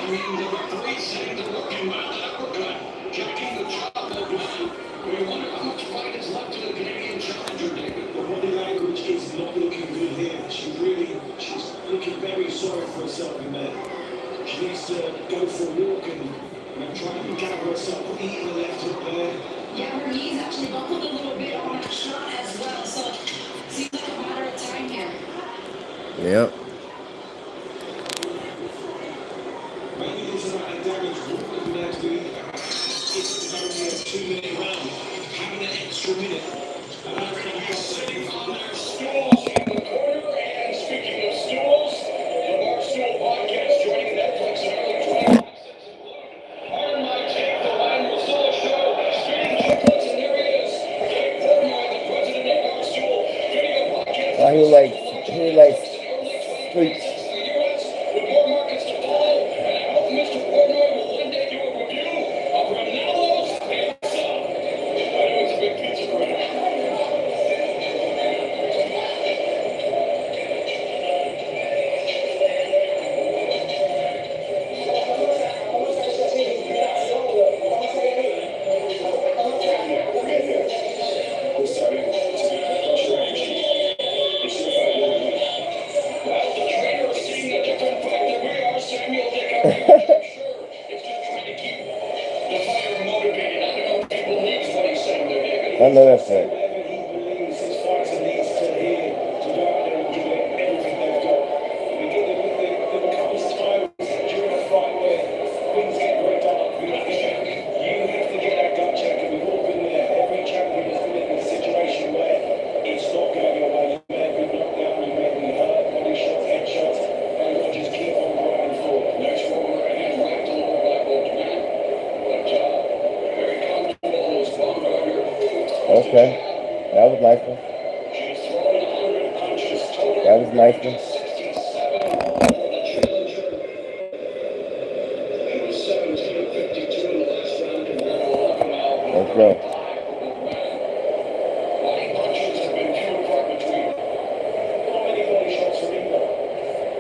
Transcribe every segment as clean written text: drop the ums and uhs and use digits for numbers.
Body language is not looking good here. She's looking very sorry for herself in there. She needs to go for a walk and try and gather herself, eating the left hook there. Yeah, her knees actually buckled a little bit on her shot as well, so it seems like a matter of time here. Yep. Maybe there's a lot of damage. What would we have to do? It's only a 2-minute round. Having an extra minute. And I reckon you're sitting on their stools in the corner. And speaking of stools, the Barstool Podcast joining Netflix in early 20. Pardon my take, the line will still show. Spinning triplets, and there he is. Dave Portnoy, the president of Barstool Video Podcast. Why he likes streets. With more markets to follow, and I hope Mr. Portnoy will one day do a review of Ronaldo's pizza. I know it's a big pizza crowd. I know that's right. Okay. That was nice one. That was nice one. Let's go.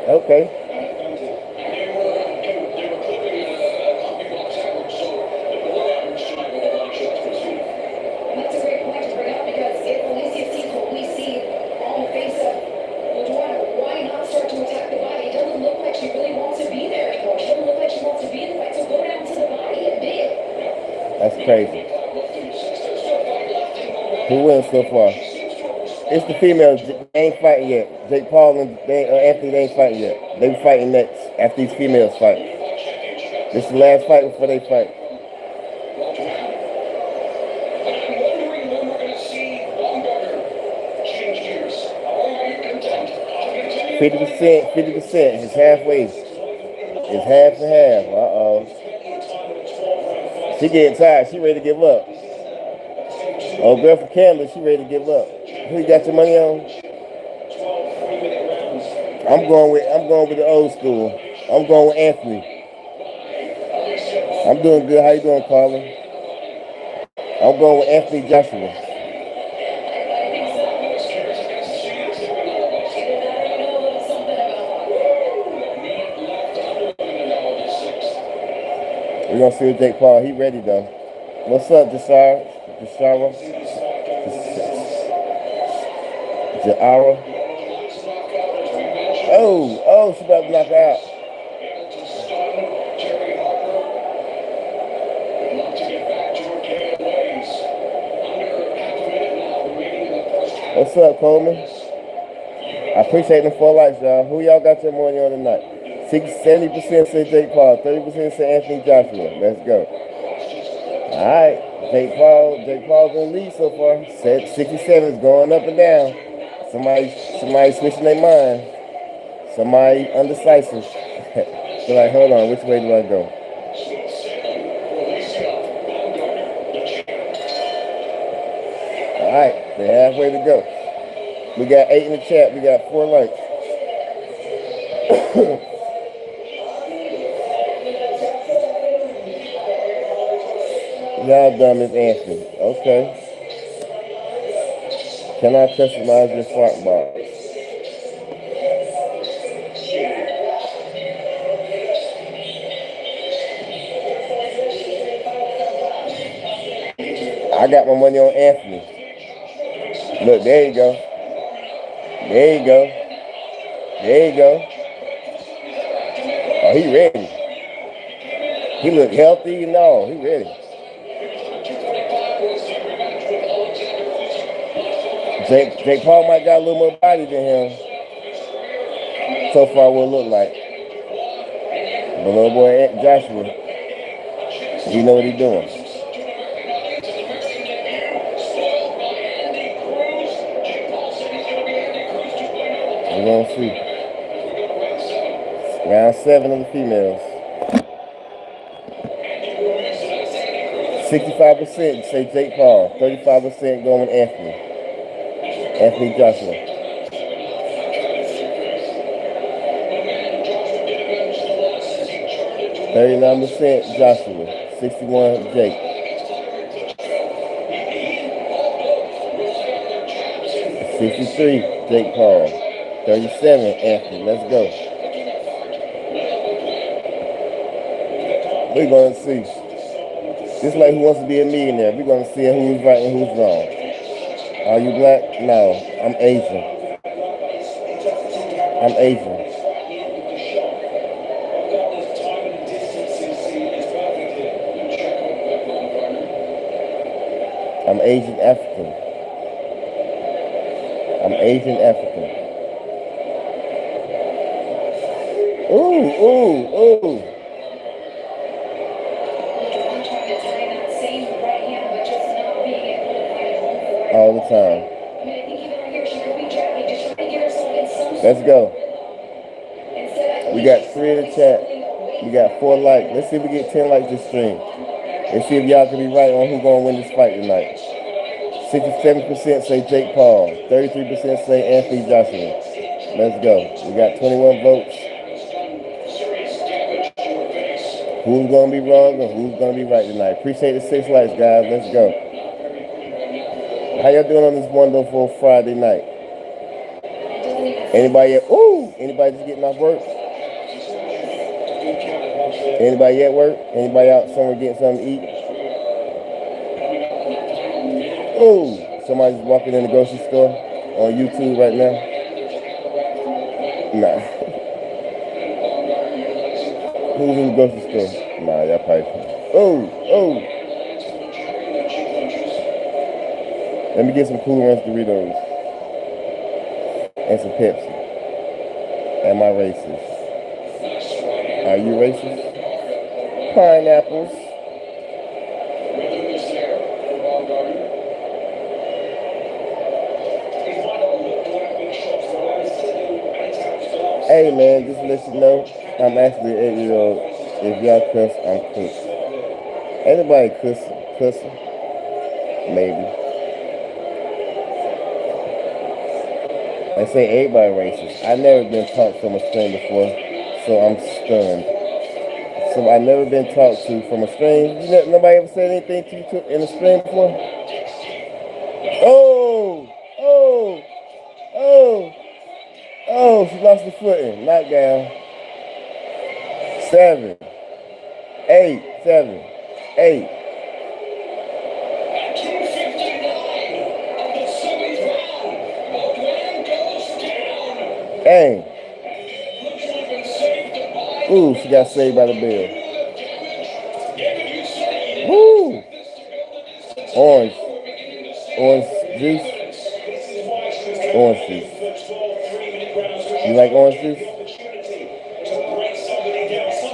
Okay. That's a great point to bring up because if Alicia sees what we see on the face of LaJuana, why not start to attack the body? It doesn't look like she really wants to be there anymore. She doesn't look like she wants to be in the fight, so go down to the body and bid. That's crazy. Who wins so far? It's the females. They ain't fighting yet. Jake Paul and Anthony, they ain't fighting yet. They be fighting next after these females fight. This is the last fight before they fight. 50%, 50%. It's halfway. It's half and half. Uh-oh. She getting tired. She ready to give up. Oh, girl from Canada, she ready to give up. Who you got your money on? I'm going with the old school. I'm going with Anthony. I'm doing good. How you doing, Carla? I'm going with Anthony Joshua. We're gonna see with Jake Paul. He ready though. What's up, Jashara? Jara? Oh, she about to knock her out. What's up, Coleman? I appreciate them 4 likes, y'all. Who y'all got your money on tonight? 70% say Jake Paul, 30% say Anthony Joshua. Let's go. All right, Jake Paul's in the lead so far. 67 is going up and down. Somebody switching their mind. Somebody undecisive. So like, hold on, which way do I go? All right, they're halfway to go. We got 8 in the chat. We got 4 likes. Y'all done, Miss Anthony. Okay. Can I customize your smart box? I got my money on Anthony. Look, there you go. There you go. There you go. Oh, he ready. He look healthy, you know. He ready. Jake Paul might got a little more body than him. So far, what it look like. But little boy Joshua, he know what he doing. We're gonna see. Round 7 of the females. 65% say Jake Paul. 35% going with Anthony. Anthony Joshua. 39% Joshua. 61 Jake. 63 Jake Paul. 37 Anthony. Let's go. We're gonna see. Just like Who Wants to Be a Millionaire, we're gonna see who's right and who's wrong. Are you black? No, I'm Asian. I'm Asian. I'm Asian African. I'm Asian African. Ooh, ooh, ooh. All the time. Let's go. We got 3 in the chat. We got 4 likes. Let's see if we get 10 likes this stream. Let's see if y'all can be right on who's gonna win this fight tonight. 67% say Jake Paul. 33% say Anthony Joshua. Let's go. We got 21 votes. Who's gonna be wrong or who's gonna be right tonight? Appreciate the 6 likes, guys. Let's go. How y'all doing on this wonderful Friday night? Anybody yet? Ooh! Anybody just getting off work? Anybody at work? Anybody out somewhere getting something to eat? Ooh! Somebody's walking in the grocery store on YouTube right now? Nah. Who's in the grocery store? Nah, y'all probably. Ooh! Ooh! Let me get some Cool Ranch Doritos and some Pepsi. Am I racist? Are you racist? Pineapples. Hey man, just to let you know, I'm actually 8-year-old. If y'all cuss, I'm cussing. Anybody cussing? Maybe. I say everybody racist. I never been taught from a string before, so I'm stunned. So I never been talked to from a string. You know, nobody ever said anything to you in a string before? Oh! Oh! Oh! Oh, she lost the footing. Knockdown. 7, 8, 7, 8. Dang. Ooh, she got saved by the bell. Woo! Orange juice. Orange juice. You like orange juice? I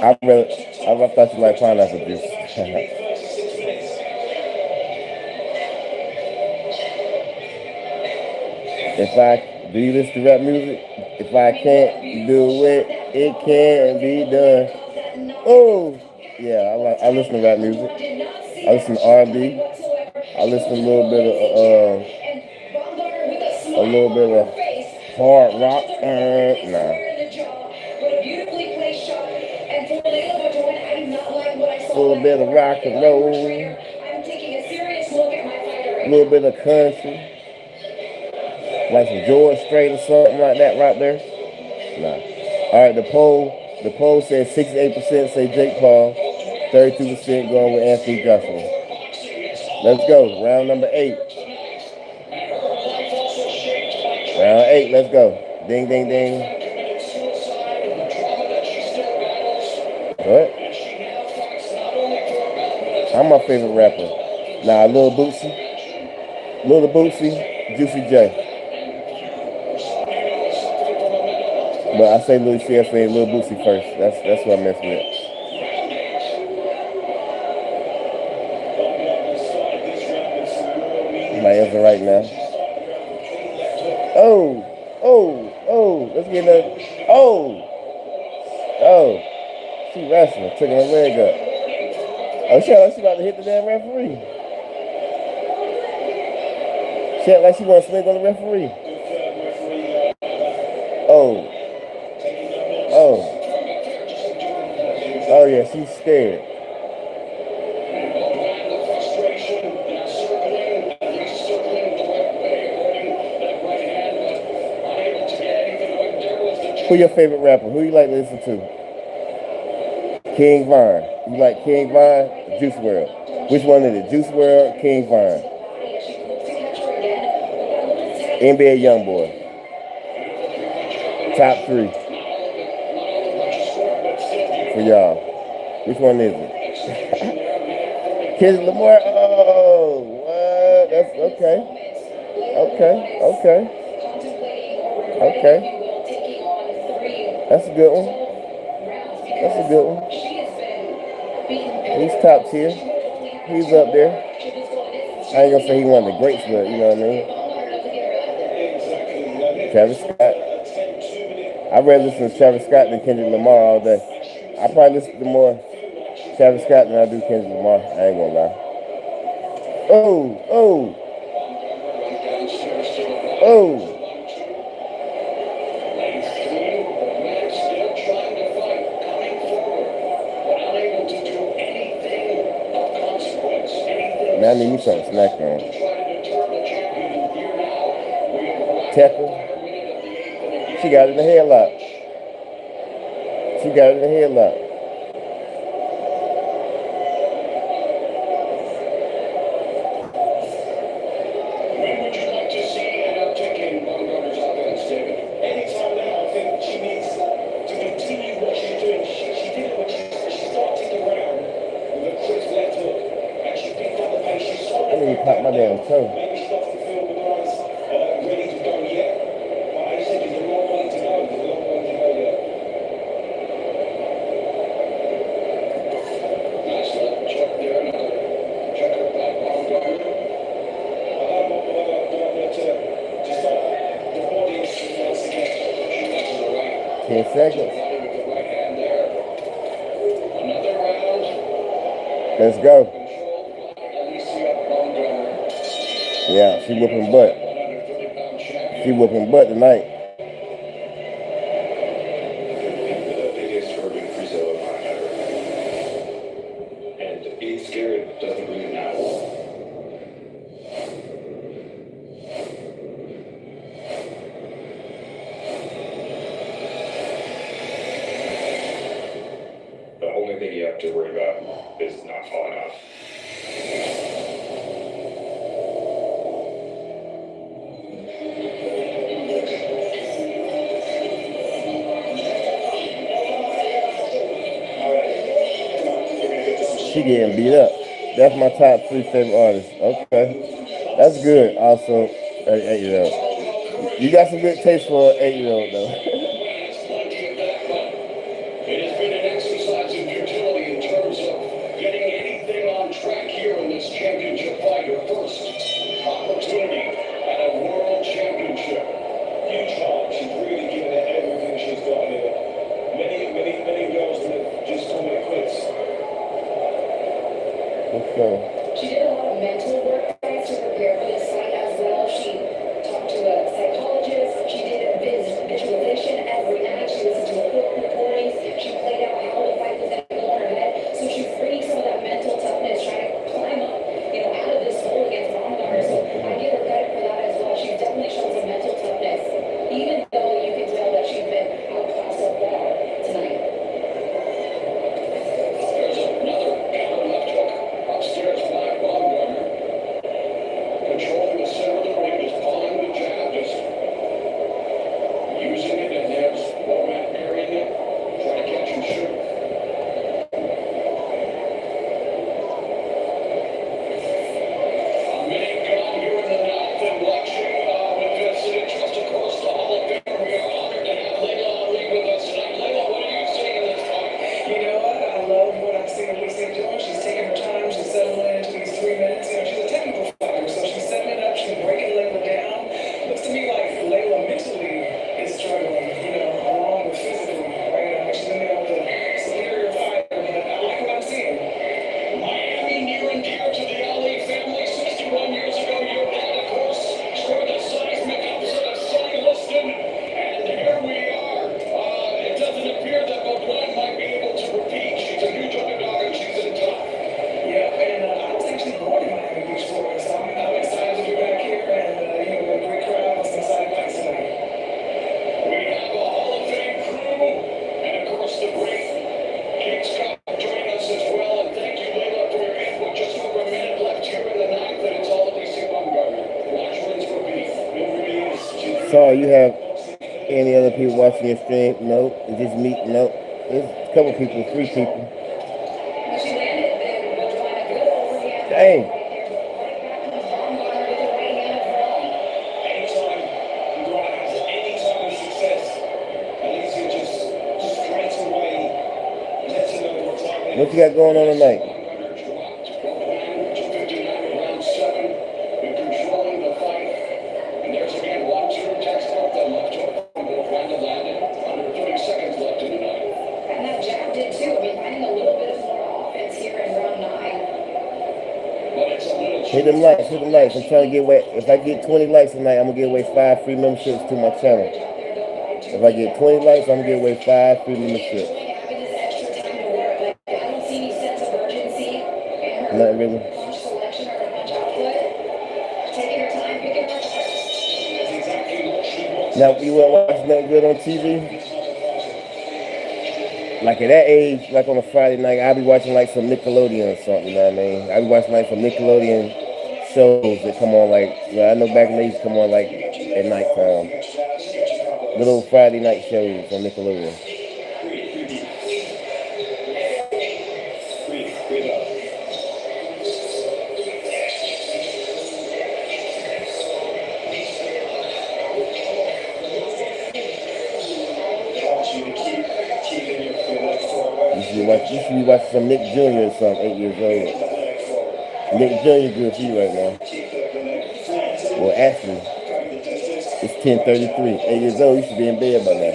thought you liked pineapple juice. Do you listen to rap music? If I can't do it, it can't be done. Oh, yeah, I listen to rap music. I listen to R&B. I listen to a little bit of hard rock. Nah. A little bit of rock and roll. A little bit of country. Like some George Strait or something like that right there. Nah. All right, the poll says 68% say Jake Paul, 32% going with Anthony Joshua. Let's go. Round number 8. Round 8. Let's go. Ding, ding, ding. What? I'm my favorite rapper. Nah, Lil Bootsy. Lil Bootsy, Juicy J. But I say Lil CSA and Lil Bootsy first. That's what I mess with. My answer right now. Oh, let's get that. Oh, she wrestling, taking her leg up. Oh, she like she about to hit the damn referee. She act like she want to swing on the referee. Oh yeah, she's scared. Who your favorite rapper? Who you like to listen to? King Von. You like King Von? Juice WRLD. Which one is it? Juice WRLD, King Von. NBA Youngboy. Top 3 for y'all. Which one is it? Kendrick Lamar. Oh, what? That's okay. That's a good one. He's top tier. He's up there. I ain't gonna say he's one of the greats, but you know what I mean. Travis Scott. I'd rather listen to Travis Scott than Kendrick Lamar all day. I probably listen to more Travis Scott than I do Kendrick Lamar. I ain't gonna lie. Oh. Man, I need me something to snack on. Tekka. She got it in the headlock. I need to pop my damn toe. Seconds. Let's go. Yeah, she whooping butt. She whooping butt tonight. And being scared doesn't really matter. The only thing you have to worry about is not falling off. She getting beat up. That's my top 3 favorite artists. Okay. That's good. Also, 8-year-old. You got some good taste for an 8-year-old though. It has been an exercise in futility in terms of getting anything on track here in this championship fight. Her first opportunity at a world championship. Huge time. She's really given it everything she's got here. Many girls that just call it quits. She did a lot of mental work to prepare for this fight as well. She talked to a psychologist. She did visualization every night. She listened to court recordings. She played out how the fight was going to go in her head. So she's freeing some of that mental toughness, trying to climb up, out of this hole against Baumgartner. So I give her credit for that as well. She's definitely shown some mental toughness, even though you can tell that she's been outclassed so far tonight. There's another counter left hook upstairs. So you have any other people watching your stream? No. Is this me? No. There's a couple people, 3 people. But she landed there, but Joanna good overhand. Dang. Right there, but right back comes Baumgartner with the right hand of wrong. Anytime Iguana has any type of success, Alicia just straight away lets her know what time it What is. you got going on tonight? Round 7, in controlling the fight. And there's again 1-2 textbook, the left hook from both Randall landed. Under 30 seconds left in the night. And that jab did too. I mean, finding a little bit of more offense here in round 9. But it's a little Hit them likes, hit them likes. I'm trying to get away. If I get 20 likes tonight, I'm gonna give away 5 free memberships to my channel. If I get 20 likes, I'm gonna give away 5 free memberships. Having this extra time to work, like, I don't see any sense of urgency in her Nothing really. punch selection or her punch output. Taking her time, picking her targets. That's exactly what she wants. Now, you weren't watching nothing good on TV? Like at that age, like on a Friday night, I'll be watching like some Nickelodeon or something, you know what I mean? I'll be watching like some Nickelodeon shows that come on like, I know back in the days come on like at nighttime. Little Friday night shows on Nickelodeon. You should be watching some Nick Jr. or something, 8 years old. Nick Jr. good for you right now. Well, actually, it's 10:33. 8 years old, you should be in bed by now.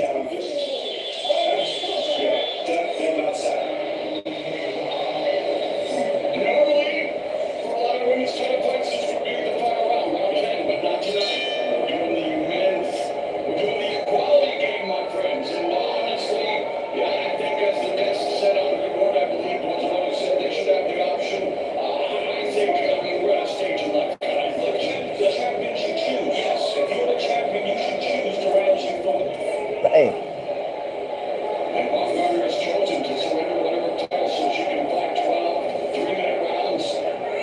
Hey. And Baumgartner has chosen to surrender whatever title so she can fight 12 3-minute rounds.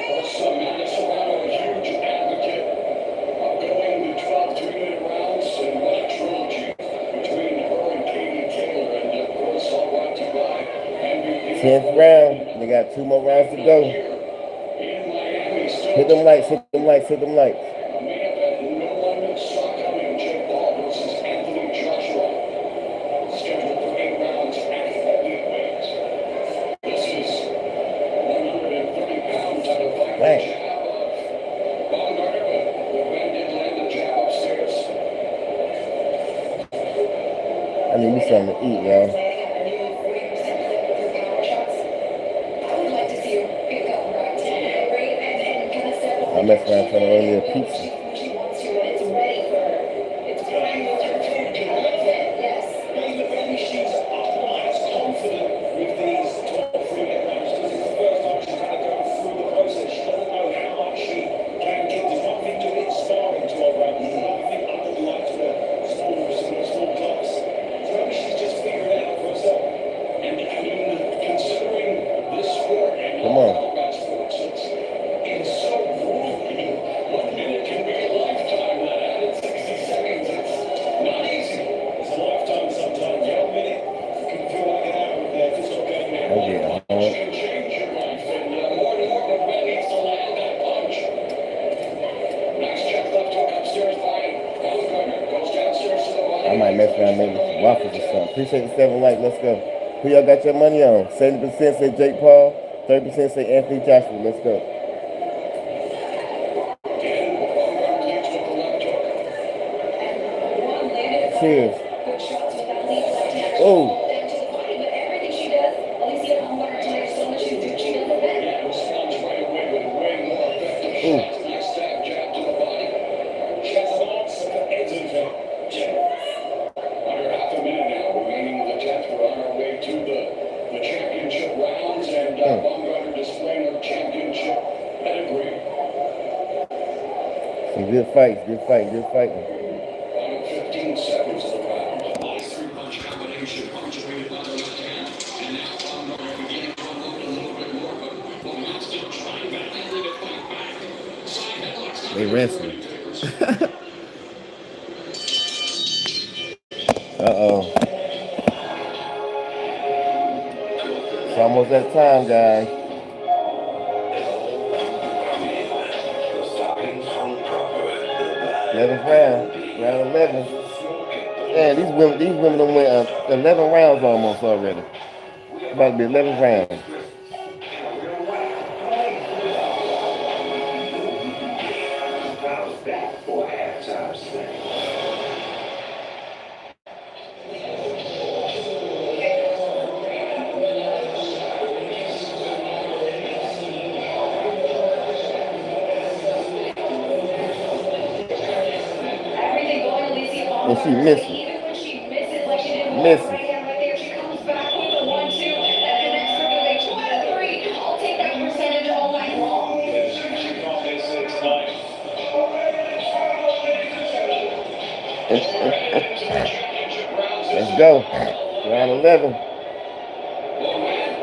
Also, Amanda Serrano, a huge advocate of going to 12 3-minute rounds. And what a trilogy between her and Katie Taylor. And of course, all brought to you by MVP. 10th round. They got 2 more rounds to go. In Miami, still Hit them likes, hit them likes, hit them likes. a main event no one saw coming. Jake Paul versus Anthony Joshua. Scheduled for 8 rounds at heavyweight. This is 130-pound title fight. Right. Jab of Baumgartner, but Ben did land the jab upstairs. I need me something to eat, y'all. A nearly 40% clip with her power shots. I would like to see her pick up her activity rate and kind of step up. I mess around trying to run me a pizza. She wants to, and it's ready for her. It's prime with her yes. Maybe she's otherwise confident with these 12 3-minute rounds because it's the first time she's had to go through the process. She doesn't know how much she can give. There's nothing to it sparring 12 rounds. There's nothing under the lights for small clubs. So maybe she's just figured it out for herself. And I mean, considering this sport and Come on. combat sports, it's so brutal. 1 minute can be a lifetime. That added 60 seconds. It's not easy. It's a lifetime sometimes. Yeah, 1 minute can feel like an hour if it's not getting there. Oh, yeah. Can change your life. And more and more, the man needs to land that punch. Nice check left hook upstairs by Baumgartner. Goes downstairs to the body. I might mess around maybe some waffles or something. Appreciate the 7 likes. Let's go. Who y'all got your money on? 70% say Jake Paul. 30% say Anthony Joshua. Let's go. Again, Baumgartner leads with the left hook. One landed Cheers. good shots with that lead left hand. Oh. Down to the body, but everything she does, Alicia Baumgartner tonight, so much she does it better. Yeah, responds right away with way more effective shots. Nice stab jab to the body. She has an answer for everything. Under half a minute now remaining in the 10th. We're on our way to the championship rounds, and Baumgartner displaying her championship pedigree. Some good fights, good fighting, good fighting. Final 15 seconds of the round. Nice 3-punch combination, punctuated by the left hand. And now Baumgartner beginning to unload a little bit more, but Baumgartner still trying valiantly to fight back. Side headlocks. They wrestling. It's almost that time, guys. Starting from proper, 11th round, round 11. Man, these women done went 11 rounds almost already. About to be 11 rounds. bounce back for halftime snack. Everything going Alicia And she missing. Even when she misses like she did with Missing. right hand right there, she comes back with the 1-2 that connects her with a 2 out of 3. I'll take that percentage all night long. She can't miss it tonight. Let's go. Round 11.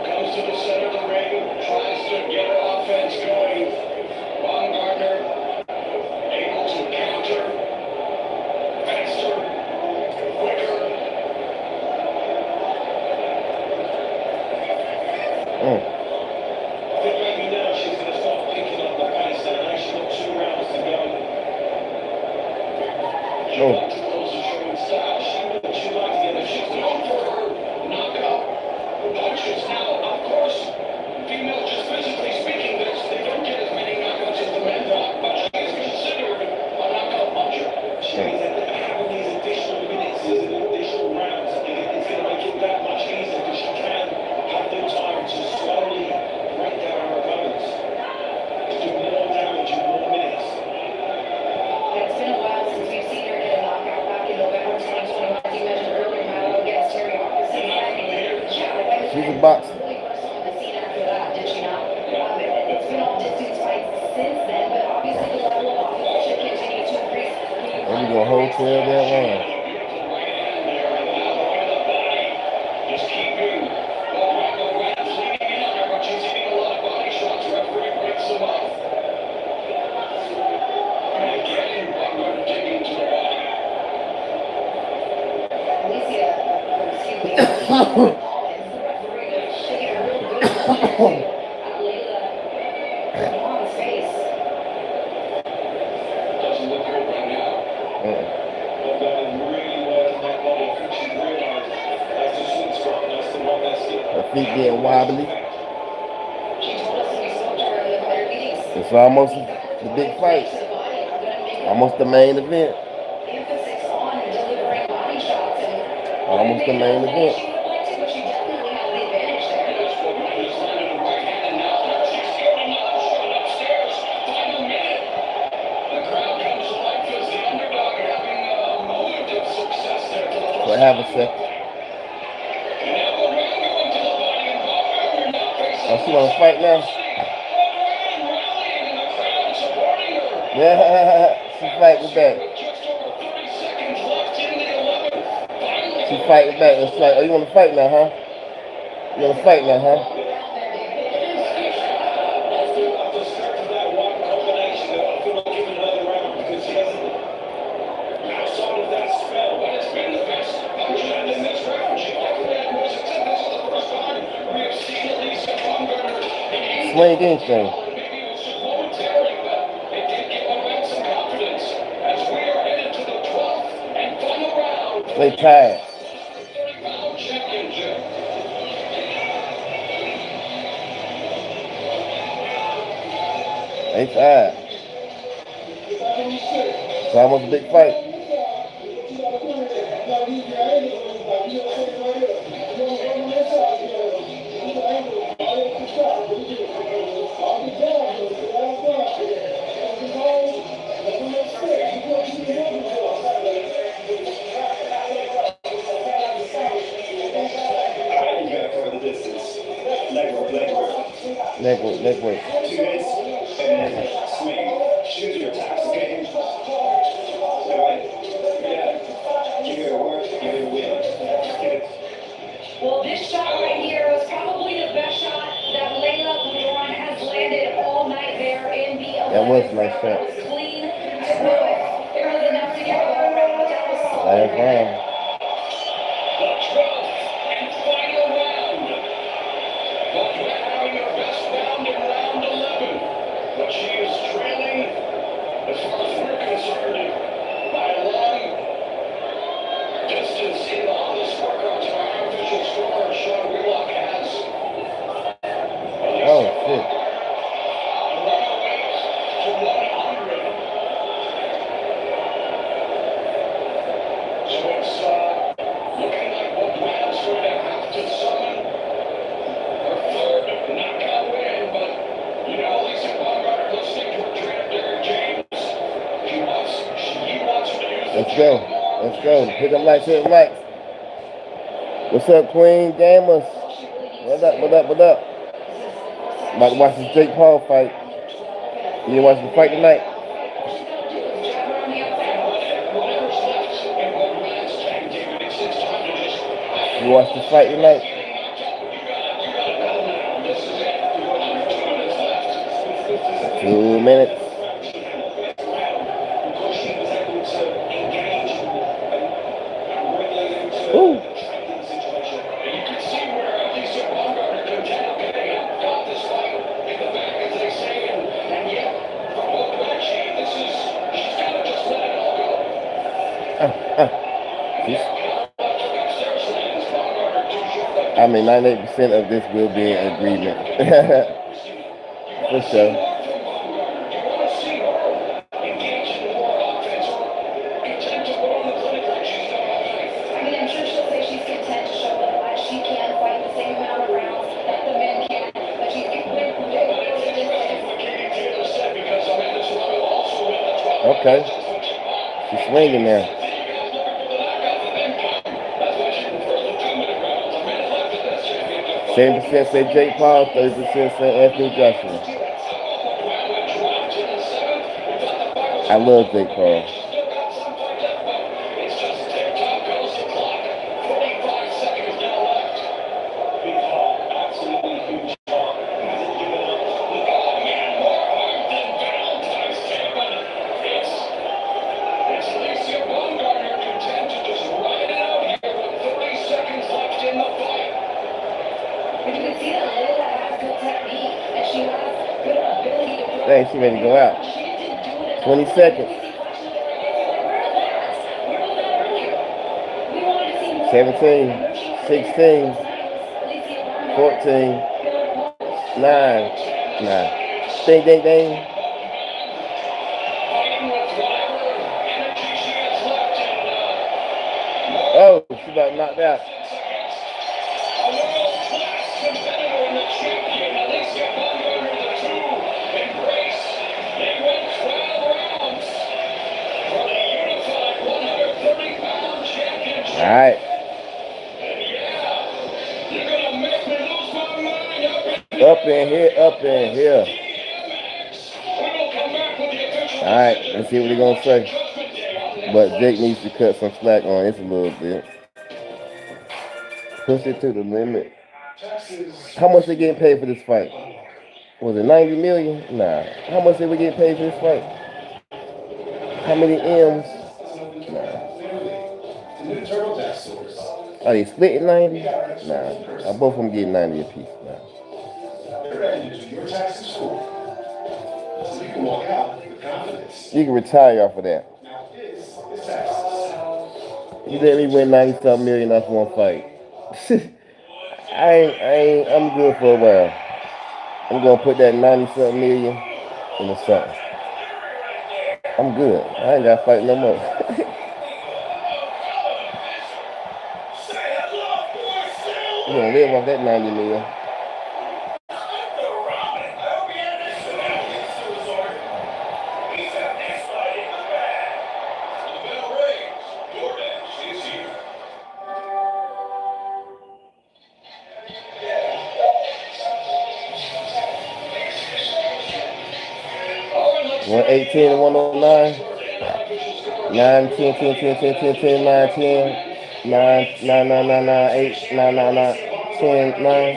Comes to the center of the ring, tries to get her offense going. Baumgartner able to counter. Faster, quicker. I think maybe now she's going to start picking up the pace. I know she's got 2 rounds to go. She Oh. likes to close the showing style. She likes to get it. She's known for her knockout punches. Now, of course, females, just physically speaking, they don't get as many knockouts as the men rock, but she is considered a knockout puncher. She means that having these additional minutes, these additional rounds, it's going to make it that much easier because she can have the time to slowly break down her opponents, to do more damage in more minutes. It's been a while since we've seen her get a knockout back in November 2021. As you mentioned earlier, Madeline against Terry Hawkinson. She's a boxer. Really burst on the scene after that, did she not? It's been all distance fights since then, but obviously the level of offense should continue to increase. And we gonna hold 12 that round. Just keeping Morocco Rams leading in there, but she's hitting a lot of body shots. Referee breaks them up. And again, Baumgartner digging to the body. Alicia, excuse me, Collins, the referee, was taking a real good look at Layla Vaughn's face. Doesn't look good right now. Baumgartner really working that body. I think she realized that's the sweet spot. That's the one that's it. Her feet getting wobbly. She told us when we spoke to her in the fighter meetings. It's almost the big fight. To the body, I'm gonna make Almost the main event. emphasis on delivering body shots and Almost the main event. she would like to, but she definitely has the advantage there. That's what Rogers landed a right hand, and now she's got another shot upstairs. Final minute. The crowd comes to life as the underdog having a moment of success there to the For first. half a second. And now the round going to the body, and Baumgartner now facing Oh, she wanna fight now? rallying, and the crowd supporting her. Yeah, she fighting back. With just over 30 seconds left in the 11th. Final She fighting back. It's like, oh, you wanna fight now, huh? You wanna fight now, huh? After start of that one combination, I feel like giving another round because she hasn't outside of that spell, but it's been the best punch land in this round. She definitely had more success. This is the first time we have seen Alicia Baumgartner in any Swing anything. maybe it was just momentary, but it did give her back some confidence as we are headed to the 12th and final round. They tired. 30-pound championship. They tired. It's almost a big fight. For the distance. Leg work, leg work. Leg work, leg work. 2 hits and swing. Choose your attacks game. Alright? Yeah. Give it a work, give it a win. Well, this shot right here was probably the best shot that Layla Vaughan has landed all night there in the 11th That was a nice round. shot. It was clean, smooth. There was enough to get her around, but that was solid. Last round. The 12th and final round. Let's go. Let's go. Hit them lights, hit them lights. What's up, Queen Gamers? What up, what up, what up? About to watch this Jake Paul fight. You watch the fight tonight? You watch the fight tonight? Two minutes. Ooh. I mean, 98% of this will be in agreement. For sure. Okay. She's swinging now. 70% say Jake Paul, 30% say Anthony Joshua. I love Jake Paul. Dang, she ready to go out. 20 seconds. 17, 16, 14, 9. Nah. Ding, ding, ding. Oh, she got knocked out. All right. Up in here, up in here. All right, let's see what they're going to say. But Jake needs to cut some slack on this a little bit. Push it to the limit. How much they getting paid for this fight? Was it 90 million? Nah. How much they were getting paid for this fight? How many M's? Nah. Are they splitting 90? Nah. Both of them getting 90 apiece. Nah. You can retire off of that. You let me win 90-something million off one fight. I'm good for a while. I'm gonna put that 90-something million in the sun. I'm good. I ain't gotta fight no more. You gonna live off that 90 million. One 18 and 109. 9, 10, 10, 10, 10, 10, 10, 9, 10, 9, 9, 9, 9, 9, 8, 9, 9, 9, 10, 9.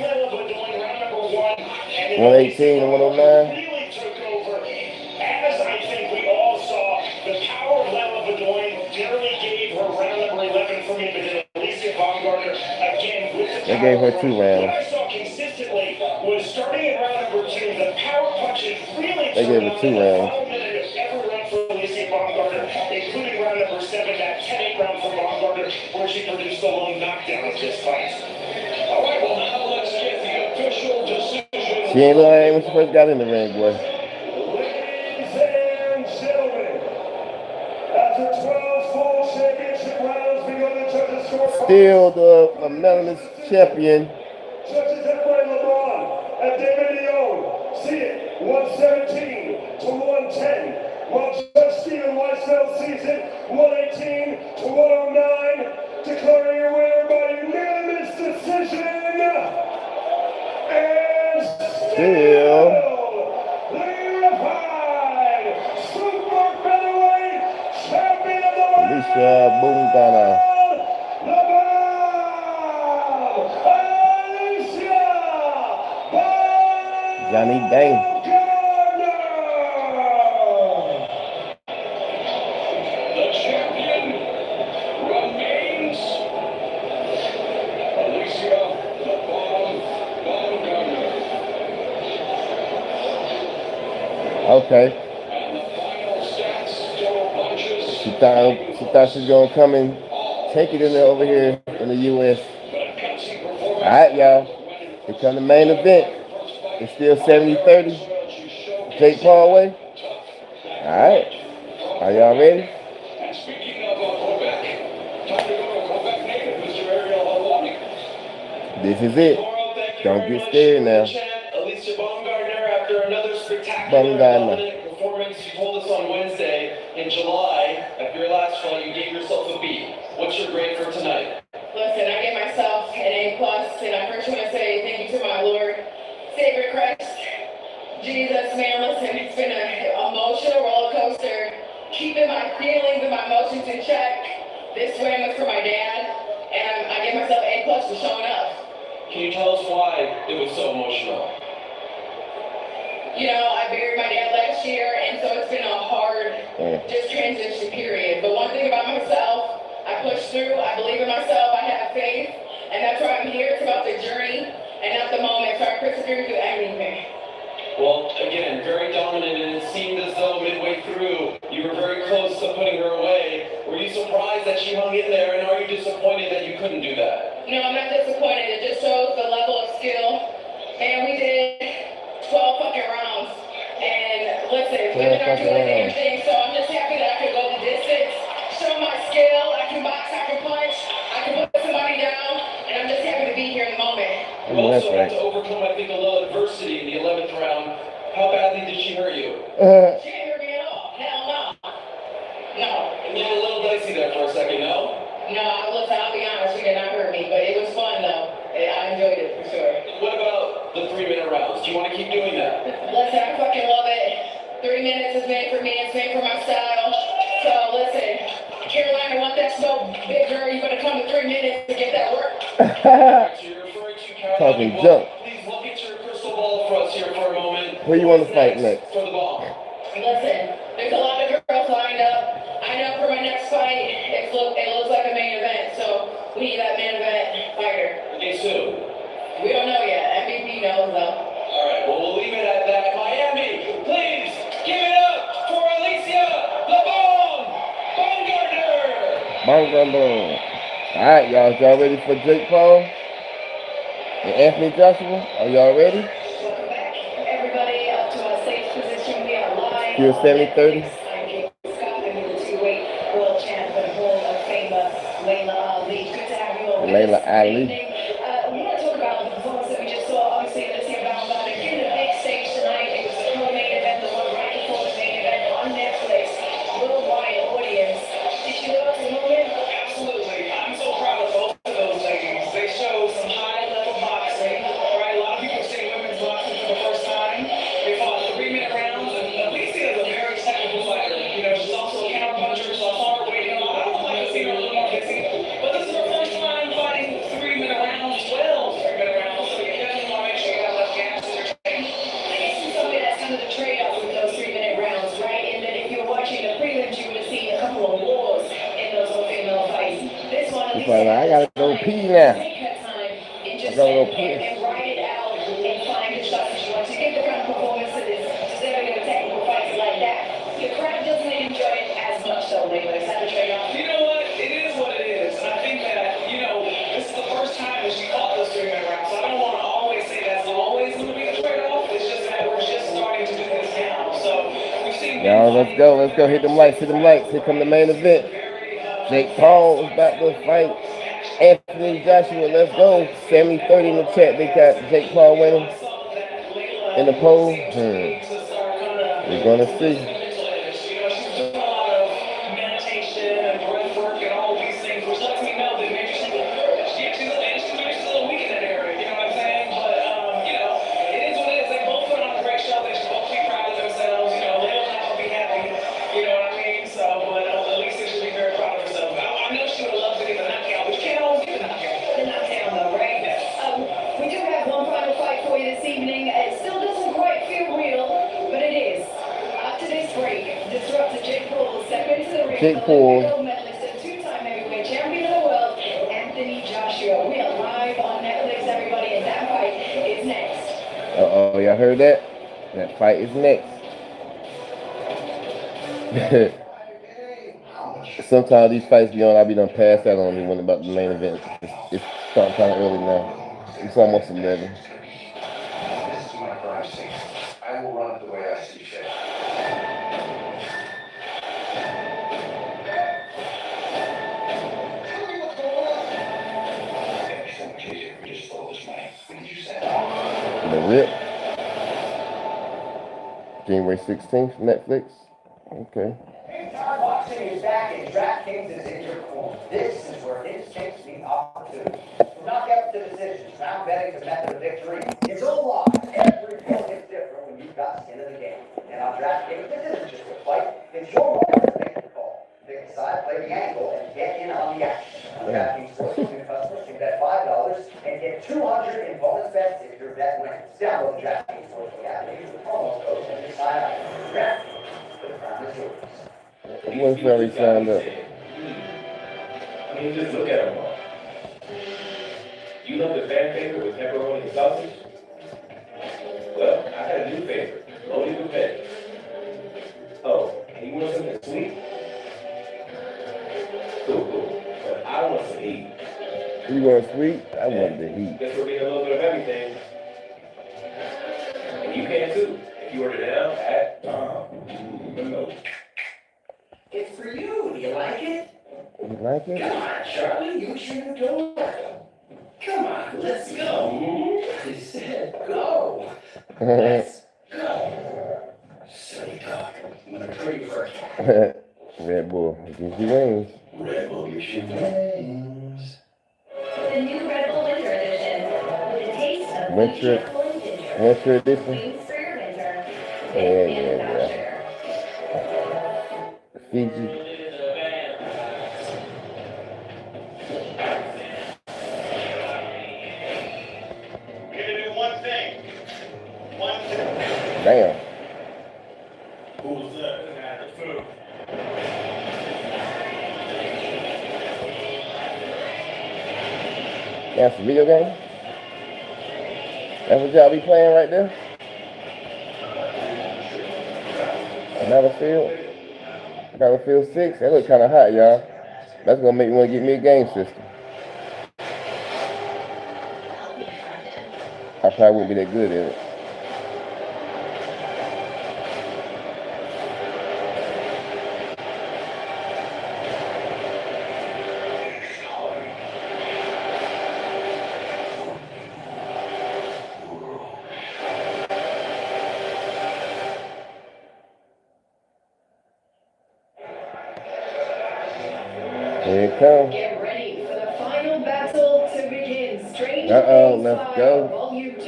118 and 109. As I think we all saw, the power of Lela Bedoin nearly gave her round number 11 for me, but then Alicia Baumgartner again with the They gave her 2 rounds. What I saw consistently was starting in round number 2, the power punches really They gave her 2 rounds. every round for Alicia Baumgartner, including round number 7, that 10-8 round for Baumgartner, where she produced the lone knockdown of this fight. All right, well now let's get the official decision. She ain't lying when she first got in the ring, boy. Ladies and gentlemen, after 12 full championship rounds, begun the judges' scorecard. Still the Melanies champion. Judges Efrain LeBron and David Leon see it 117 to 110, while Judge Stephen Weisfeld sees it 118 to 109. Declaring your winner by unanimous decision. And Still. the unified super featherweight champion of the world. Alicia Bungana. Johnny Dang. The champion remains Alicia the Bomb Baumgartner. Okay. And the final stats, total punches. She thought she was gonna come and take it in there over here in the US. Alright, y'all. Here come the main event. It's still 70-30. Jake Paul way. Alright. Are y'all ready? And speaking of Quebec, time to go to Quebec native, Mr. Ariel Helwani. This is it. Don't get scared now. Alicia Baumgartner, after another spectacular Baumgartner. dominant performance, you told us on Wednesday in July, after your last fight, you gave yourself a B. What's your grade for tonight? Listen, I gave myself an A+, and I first want to say thank you to my Lord, Savior Christ, Jesus, man. Listen, it's been an emotional roller coaster, keeping my feelings and my emotions in check. This win was for my dad, and I gave myself A+ for showing up. Can you tell us why it was so emotional? You know, I buried my dad last year, and so it's been a hard just transition period. But one thing about myself, I push through, I believe in myself, I have faith, and that's why I'm here. It's about the journey and not the moment, so I persevere through anything. Well, again, very dominant, and it seemed as though midway through, you were very close to putting her away. Were you surprised that she hung in there, and are you disappointed that you couldn't do that? No, I'm not disappointed. It just shows the level of skill. And we did 12 fucking rounds. And listen, women aren't doing the damn thing, so I'm just happy that I could go the distance, show my skill. I can box, I can punch, I can put somebody down, and I'm just happy to be here in the moment. You also had to overcome, I think, a little adversity in the 11th round. How badly did she hurt you? She didn't hurt me at all. Hell no. No. You were a little dicey there for a second, no? No, listen, I'll be honest, she did not hurt me, but it was fun though. I enjoyed it for sure. What about the 3-minute rounds? Do you want to keep doing that? Listen, I fucking love it. 3 minutes is made for me, it's made for my style. So listen, Carolina want that smoke, big girl, you better come to 3 minutes to get that work. So you're referring to Carolina. Talking junk. Please look at your crystal ball for us here for a moment. Who you want to fight next? For the ball. Listen, there's a lot of girls lined up. I know for my next fight, it looks like a main event, so we need that main event fighter. Against who? We don't know yet. MVP knows though. All right, well, we'll leave it at that. Miami, please give it up for Alicia the Bomb Baumgartner. Baumgartner. Alright, y'all ready for Jake Paul and Anthony Joshua? Are y'all ready? Welcome back, everybody, up to a safe position. We are live. Still 70-30. I'm Jake Scott. I'm the two-weight world champ for the Hall of Famer, Layla Ali. Good to have you all with Layla us. Ali. We want to talk about the performance that we just saw. Obviously, Alicia Baumgartner in the big stage tonight. It was the co-main event, the one right before the main event on Netflix. Worldwide audience. Did you live up to the moment? Absolutely. I'm so proud of both of those ladies. They showed some high-level boxing. Right? A lot of people see women's boxing for the first time. They fought 3-minute rounds, and Alicia is a very technical fighter. You know, she's also a counterpuncher, so I saw her waiting a lot. I would like to see her a little more busy. But this is her first time fighting 3-minute rounds, 12 3-minute rounds. So you definitely want to make sure you got enough gas in your tank. I guess in some way that's kind of the trade-off with those 3-minute rounds, right? And then if you're watching the prelims, you would have seen a couple of wars in those female fights. This one, at least, I gotta go pee now. take her time and just I gotta go sit pee. there and ride it out and find the shots that you want to get the kind of performance that is deserving of technical fights like that. The crowd doesn't enjoy it as much, though, Layla. Is that a trade-off? You know what? It is what it is. And I think that, you know, this is the first time that she fought those 3-minute rounds. So I don't want to always say that's always going to be the trade-off. It's just that we're just starting to do this now. So we've seen... Y'all, let's go. Hit them lights. Here come the main event. Jake Paul is about to fight Anthony Joshua. Let's go. 70-30 in the chat. They got Jake Paul winning in the poll. We're gonna see. She's doing a lot of meditation, Jake Paul. Gold medalist and two-time heavyweight champion of the world, Anthony Joshua. We are live on Netflix, everybody, and that fight is next. Uh-oh, y'all heard that? That fight is next. Sometimes these fights be on, I be done pass out on me when about the main event. It's starting kind of early now. It's almost 11. This is my crime scene. I will run it the way I see fit. Everything was easy. We just stole this money. When did you say? The Rip. January 16th, Netflix. Okay. Big-time boxing is back and DraftKings is in your corner. This is where instincts meet opportunity. From knockouts to decisions, round betting to method of victory, it's all live. Every point is different when you've got skin in the game. And on DraftKings, this isn't just a fight, it's your moment to make the call. Pick the side, play the angle, and get in on the action. DraftKings Sportsbook new customers can bet $5 and get $200 in bonus bets if your bet wins. Download the DraftKings Sportsbook app and use the promo code when you sign up. DraftKings, the crown is yours. What's already signed up? I mean, just look at them all. You know the fan favorite with pepperoni and sausage? Well, I got a new favorite, Lodi Buffet. Oh, and you want something sweet? Cool. But I want some heat. You want sweet? I want the heat. Guess we're getting a little bit of everything. And you can too, if you order now at no. It's for you. Do you like it? You like it? Come on, Charlie. You should go. Come on, let's go. He said go. Let's go. Silly dog. I'm gonna trade you for a cat. Red Bull, gives you wings. Red Bull gives you wings. The new Red Bull Winter Edition with the taste of Winter- Chick-fil-A ginger. Winter edition. Wings for your winter. Yeah. Fiji. We're gonna do one thing. One thing. Damn. Who's that? Food. That's a video game? That's what y'all be playing right there? Battlefield 6? That look kind of hot, y'all. That's gonna make me want to get me a game system. I probably won't be that good at it. Here it comes. Get ready for the final battle to begin. Strange Uh-oh, Days let's Live, go. Volume 2.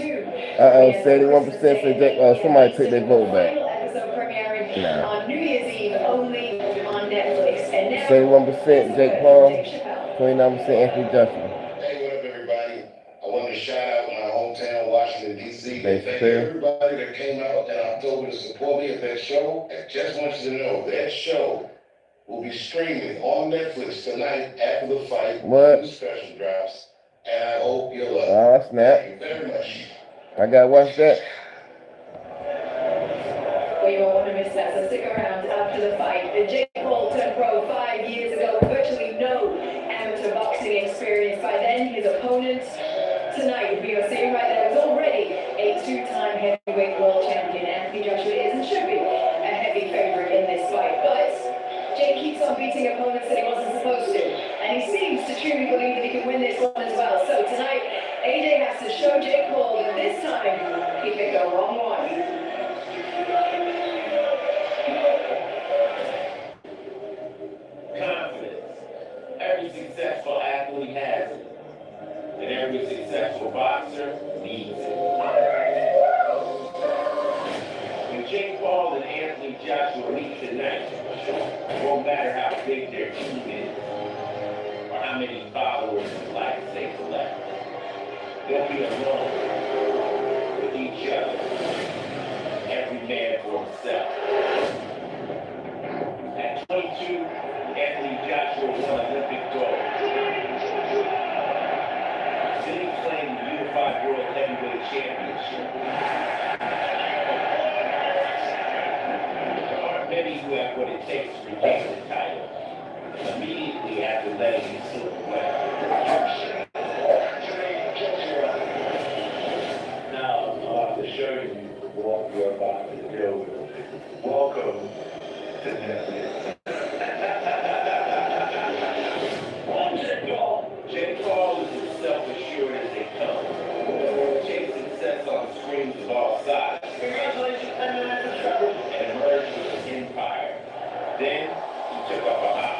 71% say somebody took their vote back. Final episode premiering Nah. on New Year's Eve only on Netflix. And now, 31% Jake Paul, Dave Chappelle. 29% Anthony Joshua. Hey, what up, everybody? I wanted to shout out my hometown, Washington, D.C. Thanks, Thank sir. everybody that came out in October to support me at that show. I just want you to know that show will be streaming on Netflix tonight after the fight. What? New special drops. And I hope you'll love it. Oh, snap. Thank you very much. I gotta watch that. Well, you won't want to miss that, so stick around after the fight. The Jake Paul turned pro 5 years ago, virtually no amateur boxing experience. By then, his opponent tonight, we are seeing right there, was already a two-time heavyweight world champion. Anthony Joshua is and should be a heavy favorite in this fight, but Jake keeps on beating opponents that he wasn't supposed to, and he seems to truly believe that he can win this one as well. So tonight, AJ has to show Jake Paul that this time he picked the wrong one. Confidence. Every successful athlete has it. And every successful boxer needs it. When Jake Paul and Anthony Joshua meet tonight, it won't matter how big their team is or how many followers and likes they collect. They'll be alone with each other. Every man for himself. At 22, what it takes to retain the title. Immediately after letting him slip away. Now, I'll have to show you what you're about to deal with. Welcome to Netflix. Jake Paul is as self-assured as they come. Chasing sets on screens of all sides. Congratulations, and emerged with an empire. Then he took up a high.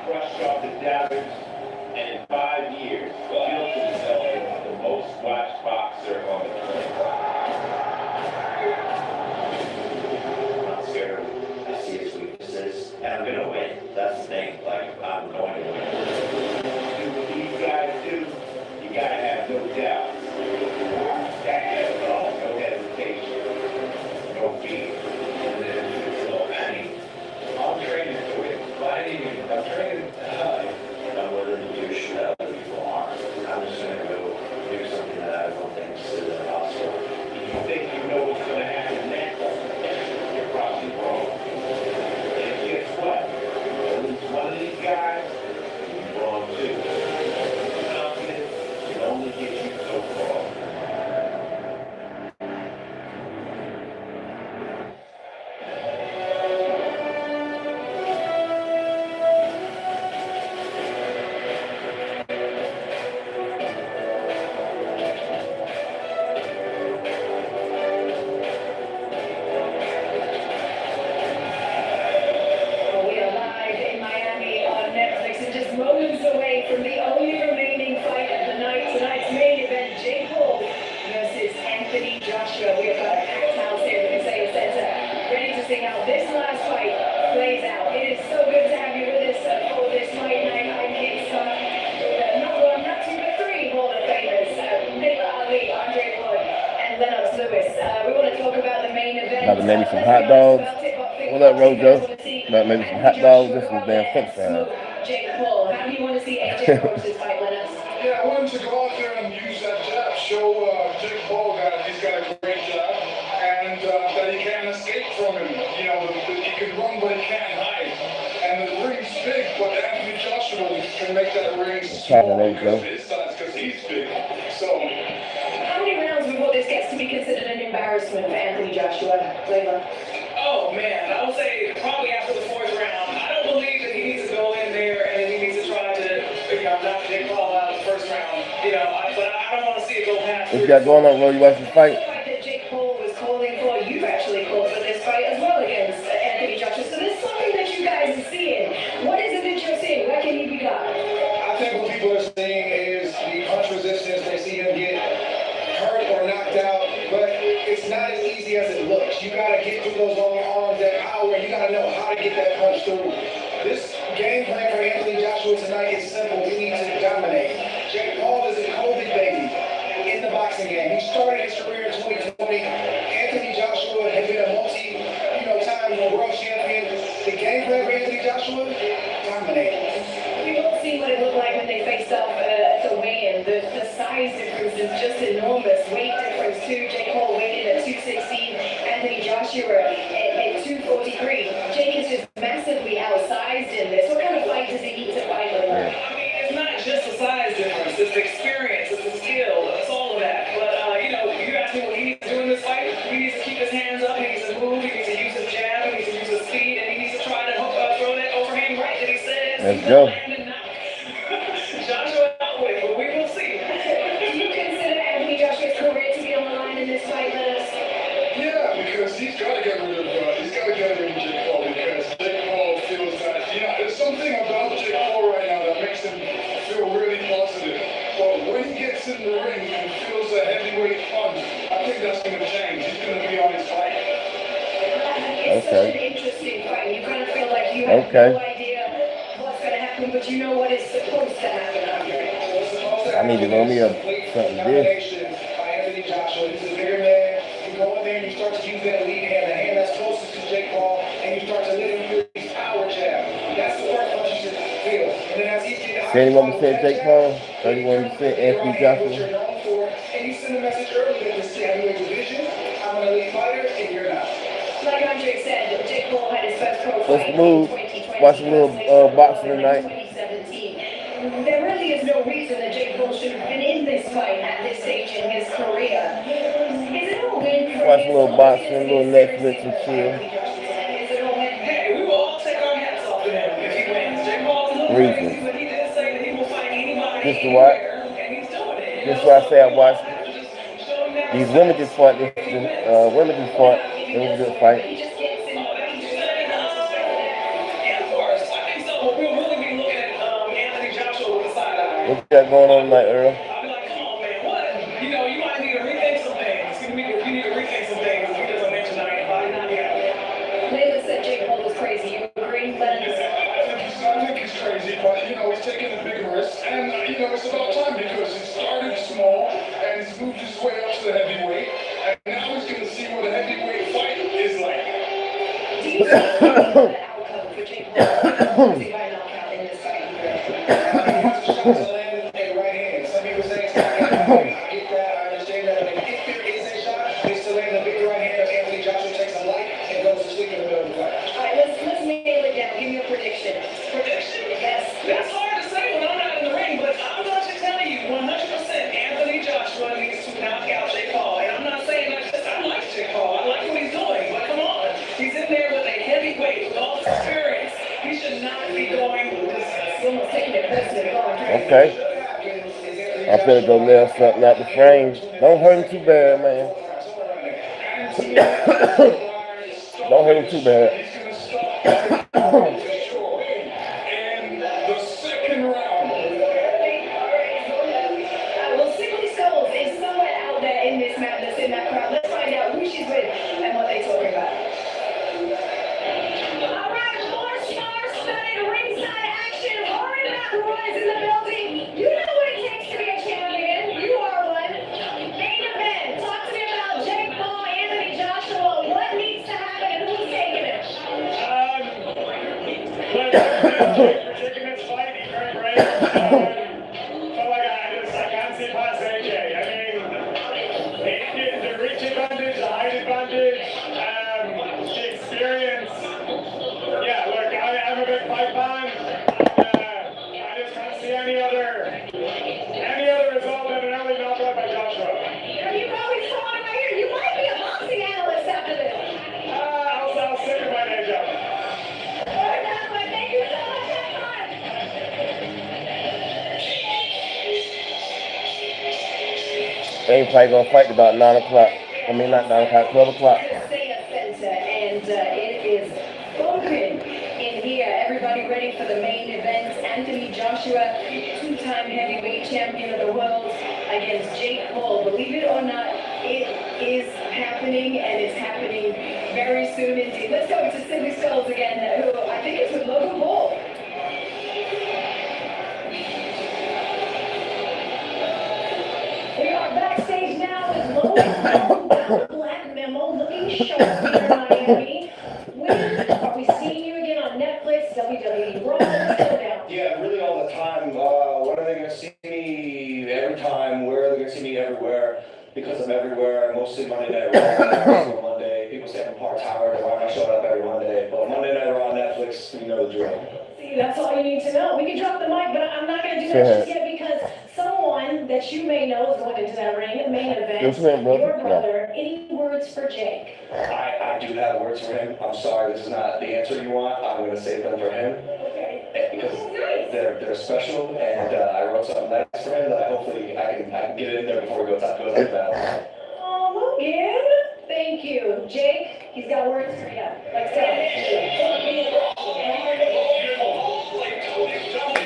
Brushed off the doubters, and in 5 years, built himself into the most watched boxer on the planet. I'm not scared. I see its weaknesses, and I'm gonna win. That's the thing. Like, I'm going to win. Do what these guys do, you gotta have no doubt. No hesitation, no fear. So, I'm training to win. I'm training to hide. I'm willing to do shit other people aren't. I'm just gonna go do something that I don't think is possible. If you think you know what's gonna happen next, you're probably wrong. And guess what? At least one of these guys is wrong too. Confidence can only get you so far. We are live in Miami on Netflix and just moments away from the only remaining fight of the night. Tonight's main event, Jake Paul versus Anthony Joshua. We have got a packed house here at the Kaseya Center, ready to see how this last fight plays out. It is so good to have you with us for this fight night. I'm here, not one, not two, but three Hall of Famers, Nick Ali, Andre Ward, and Lennox Lewis. We want to talk about the main event. About maybe some hot dogs. What up, Rojo? About maybe some hot dogs and some damn french fries. Jake Paul, how do you want to see AJ approach this fight, Lennox? Yeah, I want him to go out there and use that jab. Show Jake Paul that he's got a great jab and that he can't escape from him. You know, he can run, but he can't hide. And the ring's big, but Anthony Joshua can make that ring small because of his size, because he's big. So, How many rounds before this gets to be considered an embarrassment for Anthony Joshua, Layla? Oh man, I would say probably after the 4th round. I don't believe that he needs to go in there and he needs to try to, knock Jake Paul out in the 1st round. But I don't want to see it go past. What you got going on, Ro? You watching the fight? The fight that Jake Paul was calling for, you've actually called for this fight as well against Anthony Joshua. So there's something that you guys are seeing. What is it that you're seeing? Where can he be got? I think what people are seeing is the punch resistance. They see him get hurt or knocked out, but it's not as easy as it looks. You gotta get through those long arms, that power. You gotta know how to get that punch through. This game plan for Anthony Joshua tonight is simple. We need to dominate. Jake Paul is a COVID baby in the boxing game. He started his career in 2020. Anthony Joshua had been a time world champion. The game plan for Anthony Joshua, dominate. We've all seen what it looked like when they faced off at the weigh-in. The size difference is just enormous. Weight difference too. Jake Paul weighed in at 216. Anthony Joshua at 243. Jake is just massively outsized in this. What kind of fight does he need to fight with? I mean, it's not just the size difference, it's the experience, it's the skill, it's all of that. But, you asked me what he needs to do in this fight. He needs to keep his hands up, he needs to move, he needs to use his jab, he needs to use his speed, and he needs to try to throw that overhand right that he says. Let's go. Joshua out with, but we will see. Do you consider Anthony Joshua's career to be on the line in this fight, Lennox? yeah, because he's got to get rid of Jake Paul because Jake Paul feels that, there's something about Jake Paul right now that makes him feel really positive. But when he gets in the ring and feels a heavyweight punch, I think that's going to change. He's going to be on his fight. It's such an interesting fight. You kind of feel like you have no idea what's going to happen, but you know what is supposed to happen. I need to roll me up something this. By Anthony Joshua. He's a bigger man. You go in there and you start to use that lead hand, the hand that's closest to Jake Paul, and you start to let him use his power jab. That's the first punch you should feel. And then as he's getting 71% Jake Paul, 31% Anthony Joshua. And you send a message early that this is heavyweight division. I'm an elite fighter, and you're not. Like Andre said, Jake Jake Paul had his first pro Let's fight move. in 2020. Watch a little boxing tonight. 2017. There really is no reason that Jake Paul should have been in this fight at this stage in his career. Is it a win for Watch a his little boxing, a little Netflix and chill. Is it a win? Hey, we will all take our hats off to him if he wins. Jake Paul's a little Reasons. crazy, but he did say that he will fight anybody, Just to watch. anywhere, and he's doing it. That's why I say I watched these women just fought. Women just fought. It was a good fight. Yeah, of course. I think so. We'll really be looking at Anthony Joshua with a side eye. What you got going on tonight, Earl? I'll be like, come on, man, what? You know, you might need to rethink some things. You need to rethink some things if he doesn't mention tonight. Layla said Jake Paul was crazy. You agree, Lennox? I think he's crazy, but he's taking a big risk, and it's about time because he started small and he's moved his way up to the heavyweight, and now he's going to see what a heavyweight fight is like. Do you see the outcome for Jake Paul? By knockout in this fight? He has a shot to land in the right hand. Some people say it's not going to happen. I get that. I understand that. But if there is a shot, it's to land the big right hand of Anthony Joshua takes a light and goes to sleep in the middle of the fight. All right, let's nail it down. Give me a prediction. Prediction? Yes. That's hard to say when I'm not in the ring, but I'm going to tell you 100% Anthony Joshua needs to knock out Jake Paul. And I'm not saying that just I like Jake Paul. I like what he's doing, but come on. He's in there with a heavyweight with all this experience. He should not be going with this. Someone's taking it personally. Okay. I'm finna go nail something out the frame. Don't hurt him too bad, man. Don't hurt him too bad. He's going to stop in the second round. Well, Sickly Skulls is somewhere out there in this madness, in that crowd. Let's find out who she's with and what they talking about. All right, more star-studded ringside action. Rory McIlroy is in the building. You know what it takes to be a champion. You are one. Main event. Talk to me about Jake Paul, Anthony Joshua. What needs to happen and who's taking it? Taking this fight, he's very brave. Felt like I can't see past AJ. I mean, the reach advantage, the height advantage, the experience. Yeah, look, I'm a big fight fan. I just can't see any other result than an early knockout by Joshua. You probably saw it right here. You might be a boxing analyst after this. I'll stick with my day job. Thank you so much, everyone. They ain't probably gonna fight about 9 o'clock. I mean, not 9 o'clock, 12 o'clock. Center, and it is open in here. Everybody ready for the main event. Anthony Joshua, two-time heavyweight champion of the world, against Jake Paul. Believe it or not, it is happening, and it's happening very soon indeed. Let's go to Sickly Skulls again, who I think is with Logan Paul. We are backstage now with Logan Paul, Black Memo, looking sharp here in Miami. When are we seeing you again on Netflix, WWE Raw? Let's go down. Yeah, really all the time. When are they going to see me every time? Where are they going to see me everywhere? Because I'm everywhere, mostly Monday Night Raw, also Monday. People say I'm part-timer, why am I showing up every Monday? But Monday Night Raw on Netflix, you know the drill. See, that's all you need to know. We can drop the mic, but I'm not going to do that just yet because someone that you may know is going into that ring, main event. Yes, ma'am, brother. Your brother. Any words for Jake? I do have words for him. I'm sorry, this is not the answer you want. I'm going to save them for him. Because they're special, and I wrote something nice for him that hopefully I can get it in there before we go to battle. Oh, Logan. Thank you. Jake, he's got words for you. Let's go.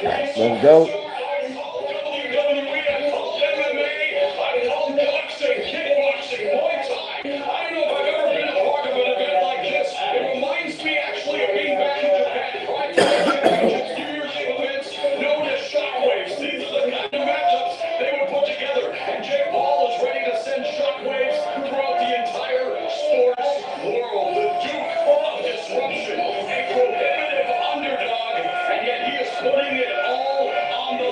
Let's go. Putting it all on the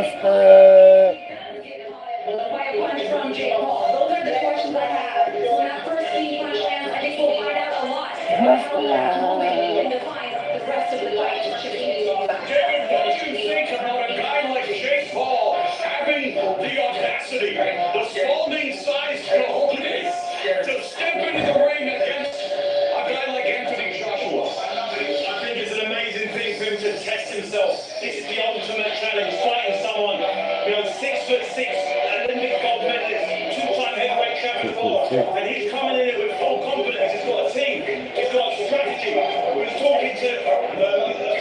Mustard. By a punch from Jake Paul. Those are the questions I have. So when that first being punch lands, I think we'll find out a lot about how that moment will define the rest of the fight. David, what do you think about a guy like Jake Paul having the audacity, the Spalding-sized cojones to step into the ring against a guy like Anthony Joshua? I think it's an amazing thing for him to test himself. This is the ultimate challenge, fighting someone, 6'6", Olympic gold medalist, two-time heavyweight champion, and he's coming in it with full confidence. He's got a team, he's got a strategy. We was talking to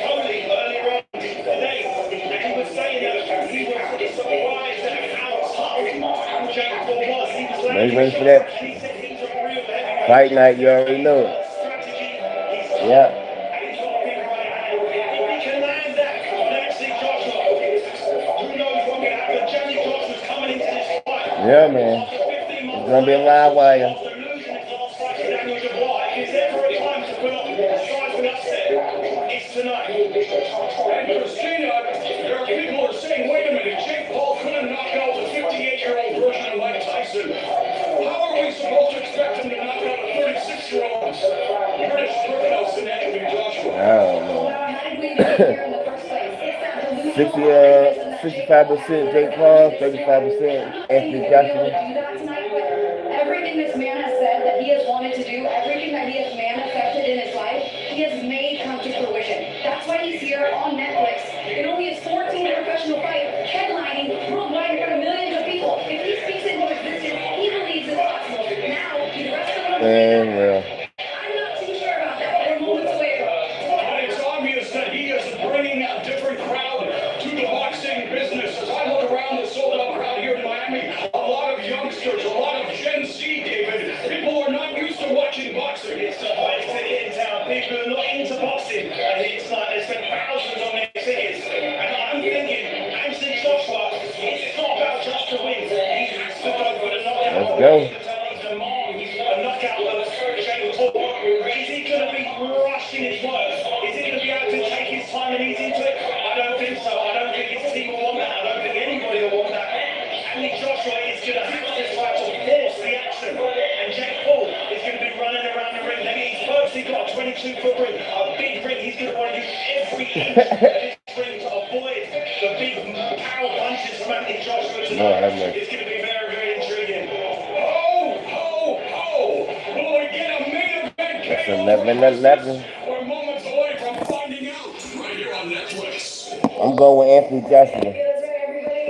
Cody earlier on today, and he was saying that he was surprised at how tough Jake Paul was. He was Are you ready for that? he said he's a real heavyweight. Fight night, you already know it. Yeah. Yeah, man. It's gonna be a live wire. It's tonight. And Christina, there are people who are saying, wait a minute, Jake Paul couldn't knock out the 58-year-old version of Mike Tyson. How are we supposed to expect him to knock out a 36-year-old British criminal in Anthony Joshua? I don't know. How did we get here in the first place? It's that delusional 65% Jake Paul, 35% Anthony Joshua. do that tonight, but everything this man has said that he has wanted to do, everything that he has manifested in his life, he has made come to fruition. That's why he's here on Netflix. In only his 14th professional fight, headlining worldwide in front of millions of people. If he speaks into existence, he believes it's possible. Now, the rest of them, And well, I'm not too sure about that. We're moments away. But it's obvious that he is bringing a different crowd to the boxing business. As I look around the sold-out crowd here in Miami, a lot of youngsters, a lot of Gen Z, David. People are not used to watching boxing. It's the hottest city in town. People are not into boxing. And it's like they spend thousands on their tickets. And I'm thinking, Anthony Joshua, it's not about just to win. He has to go for the knockout. let's go. A knockout of Jake Paul. Is he going to be rushing his words? Is he going to be able to take his time and ease into it? I don't think so. I don't think his team will want that. I don't think anybody will want that. Anthony Joshua is going to have to try to force the action. And Jake Paul is going to be running around the ring. Maybe he's firstly got a 22-foot ring, a big ring. He's going to want to use every inch of this ring to avoid the big power punches from Anthony Joshua tonight. It's going to be very, very intriguing. Will we get a main event It's KO? 11-11. We're moments away from finding out right here on Netflix. I'm going with Anthony Joshua.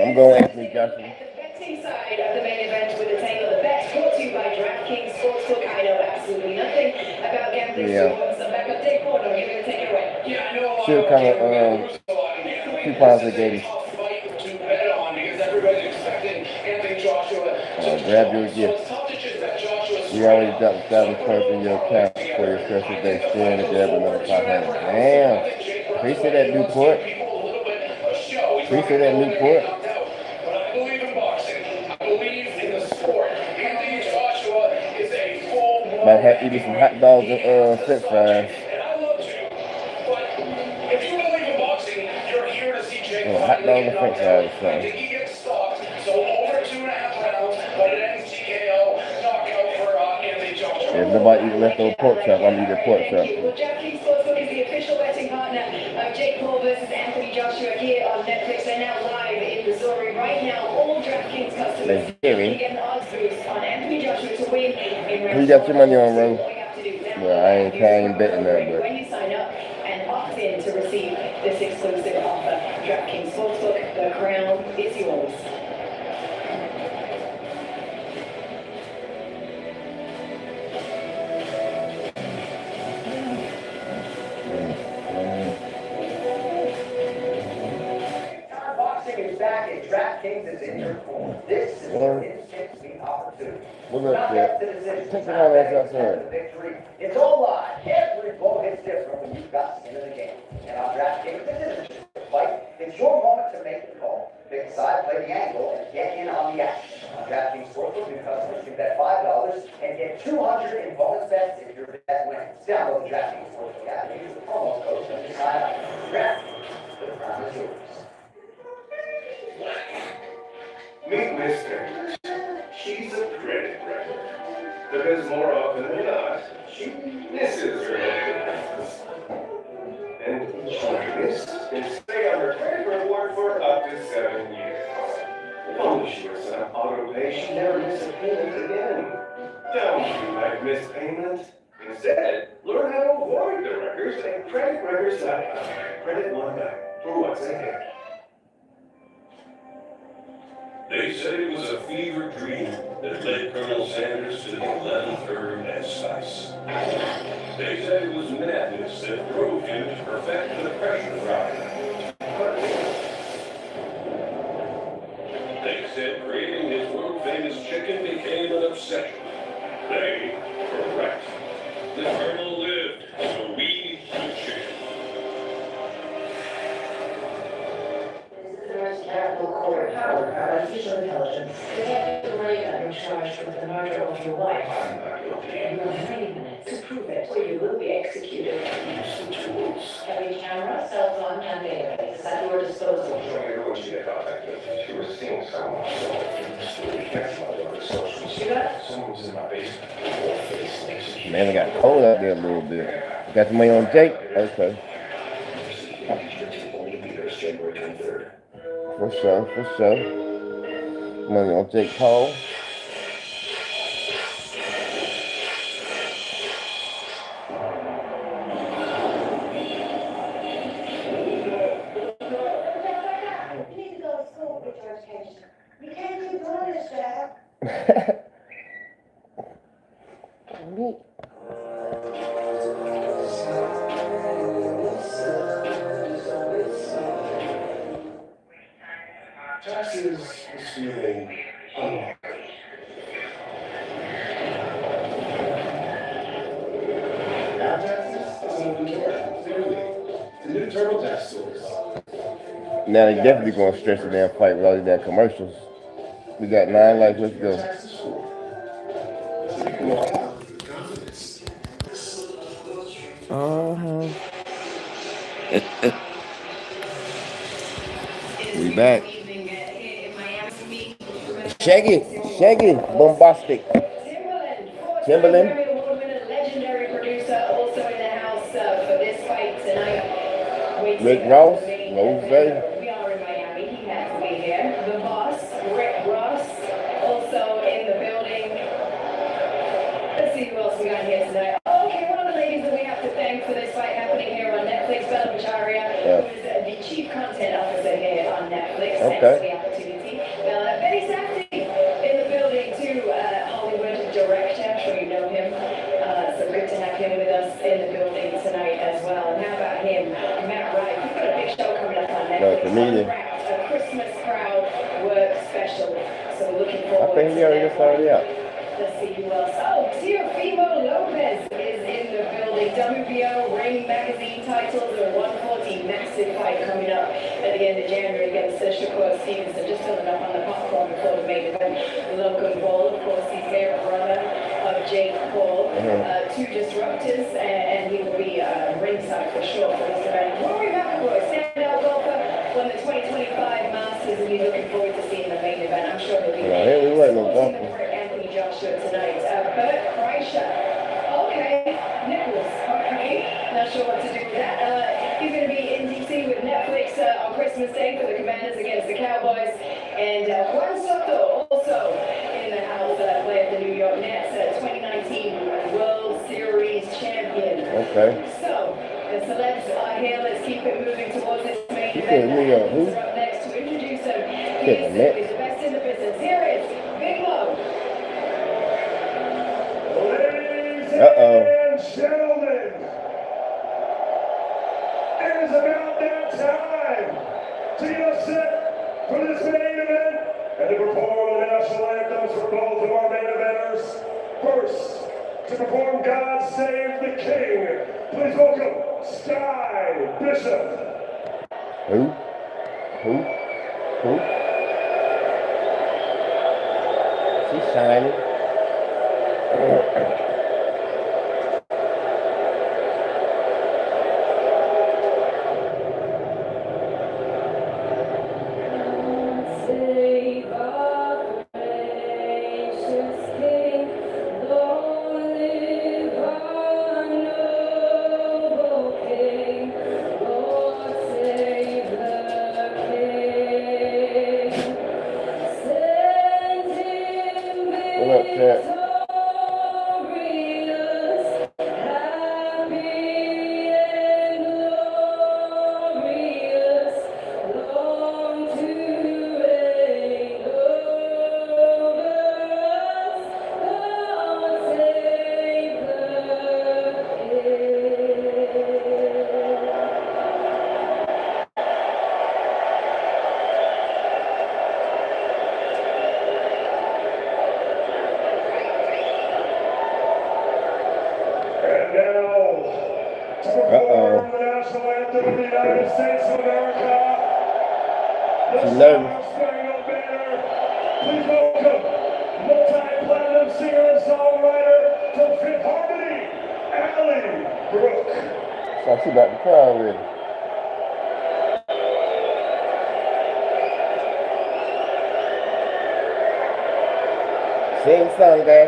I'm going with Anthony Joshua. The betting side of the main event with the tangle of bets brought to you by DraftKings Sportsbook. I know absolutely nothing about gambling. Yeah. So back up, Dave Porter, you're going to take it away. Yeah, I know. Should kind of 2 pounds of Gator. To bet on because everybody's expecting Anthony Joshua to Grab your gift. tough to choose that Joshua's You already dropped 1,000 points in your account for your special day. Still in to grab another 500. Damn. Appreciate that, Newport. Appreciate that, Newport. But I believe in boxing. I believe in the sport. Anthony Joshua is a full-blown. Might have to eat some hot dogs and french fries. And I love to. But if you believe in boxing, you're here to see Jake Paul. Hot dogs and french fries. I think he gets stalked. So over 2.5 rounds, but it ends TKO knockout for Anthony Joshua. If nobody eating leftover pork chop, I'm eating pork chop. Well, DraftKings Sportsbook is the official betting partner of Jake Paul versus Anthony Joshua here on Netflix. They're now live in Missouri. Right now, all DraftKings customers Let's get it. can get an odds boost on Anthony Joshua to win in round Who you got your money on, Ro? All you have to do now, Well, I ain't betting that, but when you sign up and opt in to receive this exclusive offer, DraftKings Sportsbook, the crown is yours. Boxing is back and DraftKings is in your corner. This is your instant opportunity. What up, Knock Jeff? out the decision. Take it on that's outside. The victory. It's all live. Every blow hits different when you've got skin in the game. And on DraftKings, this isn't just a fight. It's your moment to make the call. Pick the side, play the angle, and get in on the action. On DraftKings Sportsbook, new customers can bet $5 and get $200 in bonus bets if your bet wins. Download the DraftKings Sportsbook app and use the promo code to sign up. DraftKings, the crown is yours. Meet Miss Payment. She's a credit record. Because more often than not, she misses her deadlines. And each like this can stay on her credit report for up to 7 years. If only she was on auto pay, she'd never miss a payment again. Don't be like Miss Payment. Instead, learn how to avoid the records at creditrecords.com. Credit one back for what's ahead. They said it was a fever dream that led Colonel Sanders to the 11th herb and spice. They said it was madness that drove him to perfect the pressure ride. They said creating his world-famous chicken became an obsession. They were right. The Colonel lived, so we should chicken. Capital Court, Howard, our artificial intelligence. Detective Reagan, you're charged with the murder of your wife. I'm not guilty. You have 3 minutes to prove it, or you will be executed. Use the tools. Every camera, cell phone, and database is at your disposal. I know she had contacted. She was seeing someone. That's my daughter's social. You got it? Someone's in my basement. Man, it got cold out there a little bit. Got the money on Jake? Okay. Only be there January 23rd. For sure, for sure. Money on Jake Paul. You need to go to school with your education. You can't keep doing this, Jack. Texas is feeling unhappy. Now Texas is on the tour. Clearly, the new TurboTax stores. Now they definitely gonna stretch the damn fight with all these damn commercials. We got 9 lives, let's go. Texas for. Confidence. We back. Shaggy, bombastic. Timberland. Award-winning legendary producer, also in the house for this fight tonight. Rick Ross, Rose. We are in Miami. He has to be here. The boss, Rick Ross, also in the building. Let's see who else we got here tonight. Oh, okay, one of the ladies that we have to thank for this fight happening here on Netflix, Bella Bajaria, who is the chief content officer here on Netflix. Thanks for the opportunity. Betty Safdie in the building too, Hollywood director. I'm sure you know him. So good to have him with us in the building tonight as well. And how about him, Matt Wright? He's got a big show coming up on Netflix. Comedian. A Christmas crowd work special. So we're looking forward I think he already started out. Let's see who else. Oh, Teofimo Lopez is in the building. WBO Ring Magazine titles are 140. Massive fight coming up at the end of January against Shakur Stevenson. Just filling up on the popcorn before the main event. Logan Paul, of course, he's their brother of Jake Paul. 2 disruptors, and he will be ringside for sure for this event. Rory McIlroy, standout golfer, won the 2025 Masters, and we're looking forward to seeing the main event. I'm sure he'll be Yeah, here we went, no supporting golfer. for Anthony Joshua tonight. Bert Kreischer. Okay, Nicholas. Okay, not sure what to do with that. He's going to be in DC with Netflix on Christmas Day for the Commanders against the Cowboys. And Juan Soto also in the house, player of the New York Nets, 2019 World Series champion. Okay. So, the celebs are here. Let's keep it moving towards this main You event. said New York who? Up next to introduce him. Yeah, He's the Nets. the best in the business. Here is Big Mo. Ladies Uh-oh. and gentlemen, it is about that time to get set for this main event and to perform the national anthems for both of our main eventers. First, to perform God Save the King, please welcome Sky Bishop. Who? She's shining. Save us. that. And now, to perform the national anthem of the United States of America, the She's nervous. Star-Spangled Banner. Please welcome multi-platinum singer and songwriter from Fifth Harmony, Allie Brooke. So she about to cry already. Sing song, guy.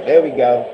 There we go.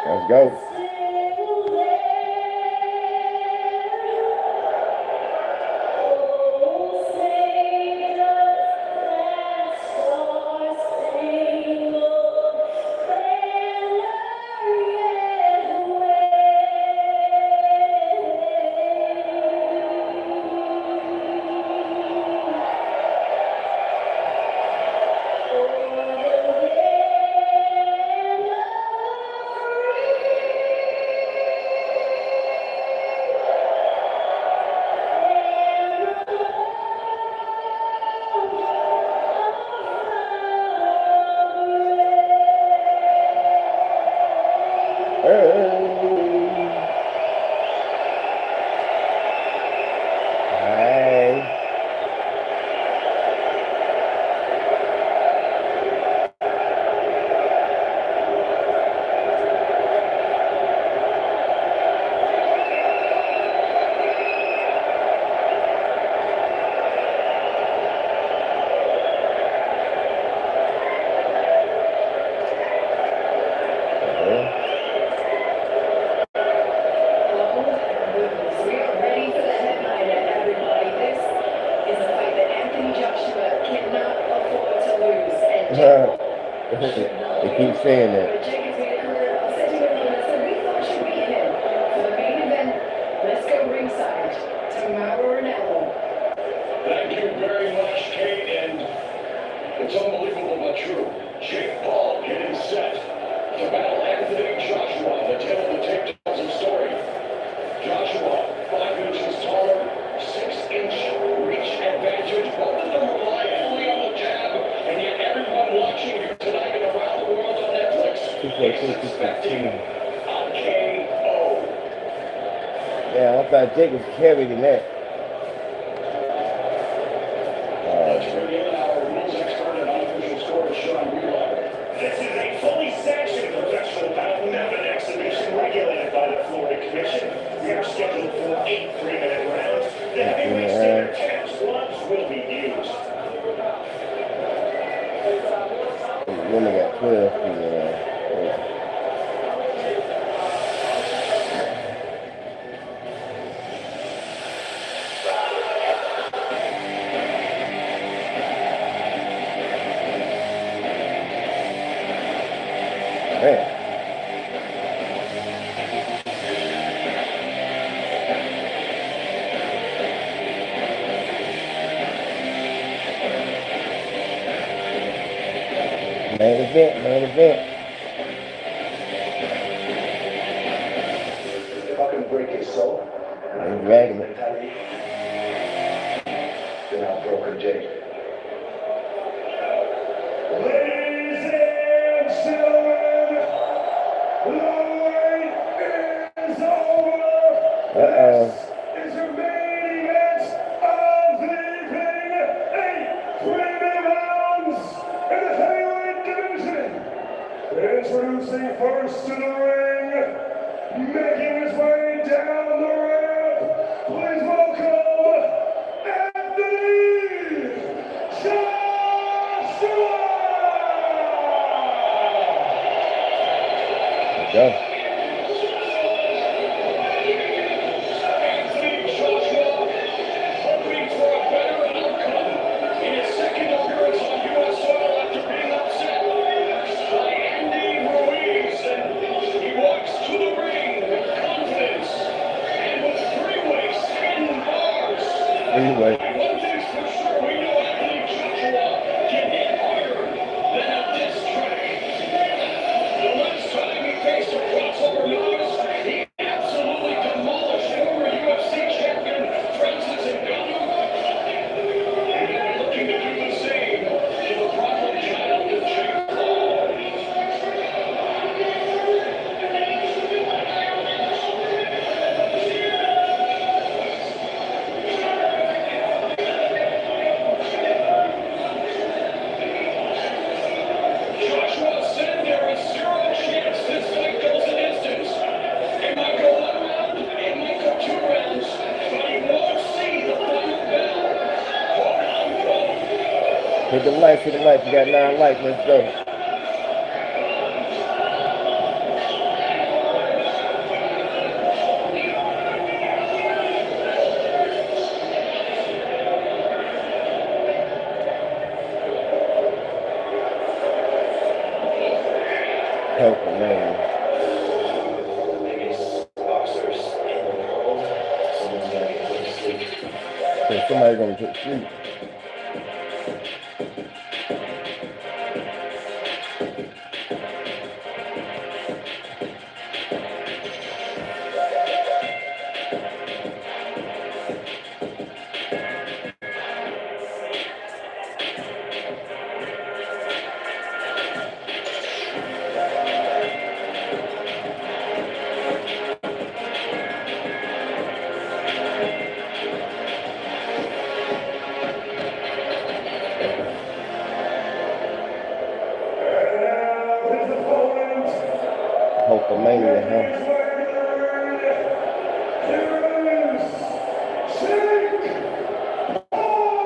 Let's go. Hey. We are ready for the headliner, everybody. This is a fight that Anthony Joshua cannot afford to lose. And They keep saying that. but Jake has made a career of setting a limit, so we thought should be him. For the main event, let's go ringside to Mauro Ranallo. Thank you very much, Kate, and it's unbelievable but true. Jake Paul getting set to battle Anthony Joshua. The tale of the tape tells a story. Joshua, 5 inches taller, 6-inch reach advantage. Both of them rely heavily on the jab, and yet everyone watching here tonight and around the world on Netflix is expecting a KO. Yeah, I thought Jake was heavier than that. Let's bring in our rules expert and unofficial scorer, Sean Wheeler. This is a fully sanctioned professional bout, not an exhibition regulated by the Florida Commission. We are scheduled for 8 3-minute rounds. The heavyweights to their 10 gloves will be used. Women got 12 people now. Man. Main event, main event. Fucking break your soul. They dragging it. Then I'll broker Jake. Ladies and gentlemen, the wait is over. Uh-oh. This is your main event of the evening. 8 premium rounds in the heavyweight division. Introducing first to the ring, making his way down the ramp. Please welcome Anthony Joshua! Go. Anthony Joshua, hoping for a better outcome in his second appearance on U.S. soil after being upset by Andy Ruiz. And he walks to the ring with confidence and with three-way spin bars. Anyway. One thing's for sure, we know Anthony Joshua can hit harder than a disc track. The last time he faced a crossover novice, he absolutely demolished former UFC champion Francis Ngannou. And he'll be looking to do the same to the problem child of Jake Paul. Joshua said there is zero chance this fight goes the distance. It might go 1 round, it might go 2 rounds, but he won't see the final bell. Quote unquote. Hit the lights, hit the lights. We got 9 lights. Let's go. Help me, man. Biggest boxers in the world. Someone's gonna get put to sleep. So somebody gonna put sleep. His opponent, Hulkamania, huh? is Jake Paul!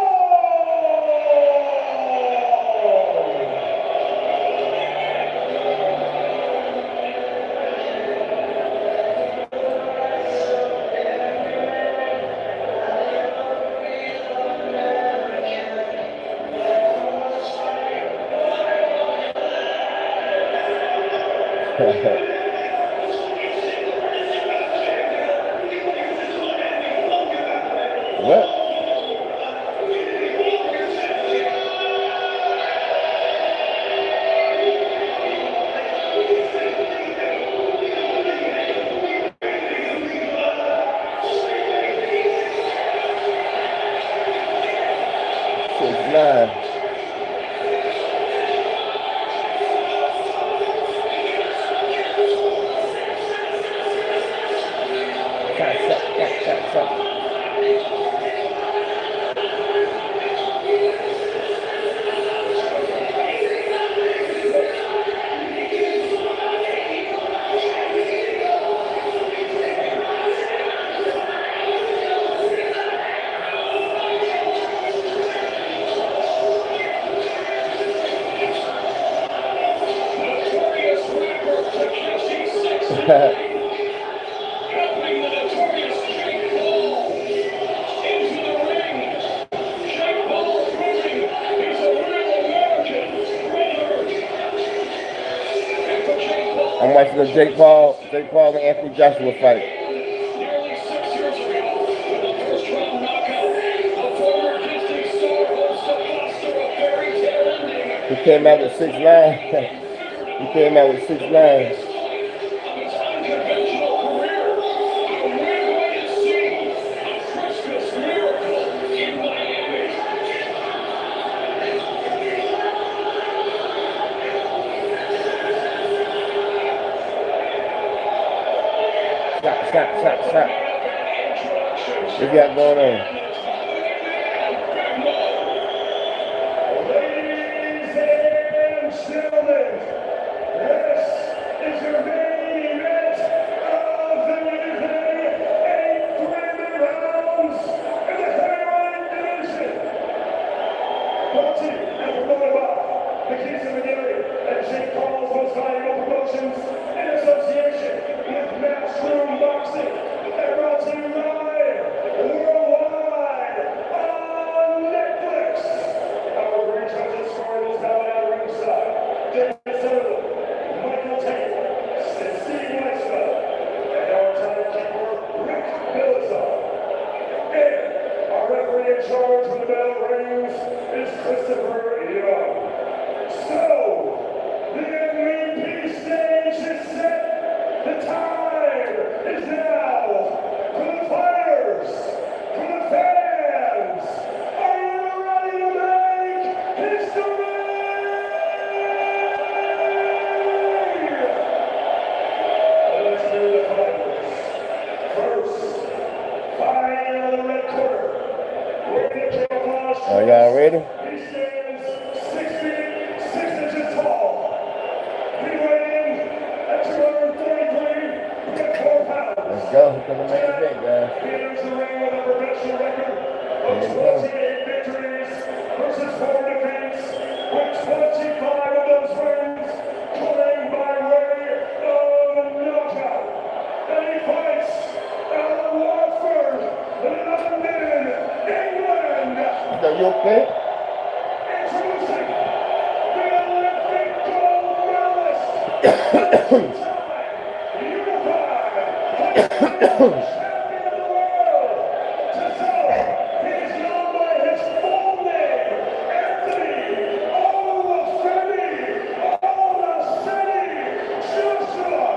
What? Six, 9. Notorious rapper Tekashi 6ix9ine helping the notorious Jake Paul into the ring. Jake Paul proving he's a real American thriller. And for Jake watching the Jake Paul and Anthony Joshua fight. Nearly 6 years ago, with a first-round knockout, the former Disney star hopes to foster a fairy tale ending. He came out with 6'9". He came out with 6'9". Of its unconventional career, we're going to see a Christmas miracle in Miami. Stop. What you got going on? Ladies and gentlemen, this is your main event of the evening. 8 3-minute rounds in the heavyweight division. Brought to you and promoted by the Keys of McGarry and Jake Paul's Most Valuable Promotions in association with Matchroom Boxing. And brought to you live worldwide on Netflix. Our great judges scoring this bout at ringside. David Sutherland, Michael Taylor, and Steve Weisfeld. And our timekeeper, Rick Bilizar. And our referee in charge when the bell rings is Christopher Young. So, the MVP stage is set. The time is now for the fighters, for the fans. Are you ready to make history? Let's do the fighters. First, fighting out of the red corner. Waiting to camouflage. Are y'all ready? He stands 6 feet 6 inches tall. He weighed in at 233.4 pounds. Let's go. Here come the main event, guys. He enters the ring with a professional record of Here we go. 28 victories versus 4 defeats, with 25 of those wins coming by way of knockout. And he fights out of Watford, London, England. So you okay? Introducing the Olympic gold medalist, unified champion of the world. To some, he is known by his full name, Anthony Olufemi Joshua.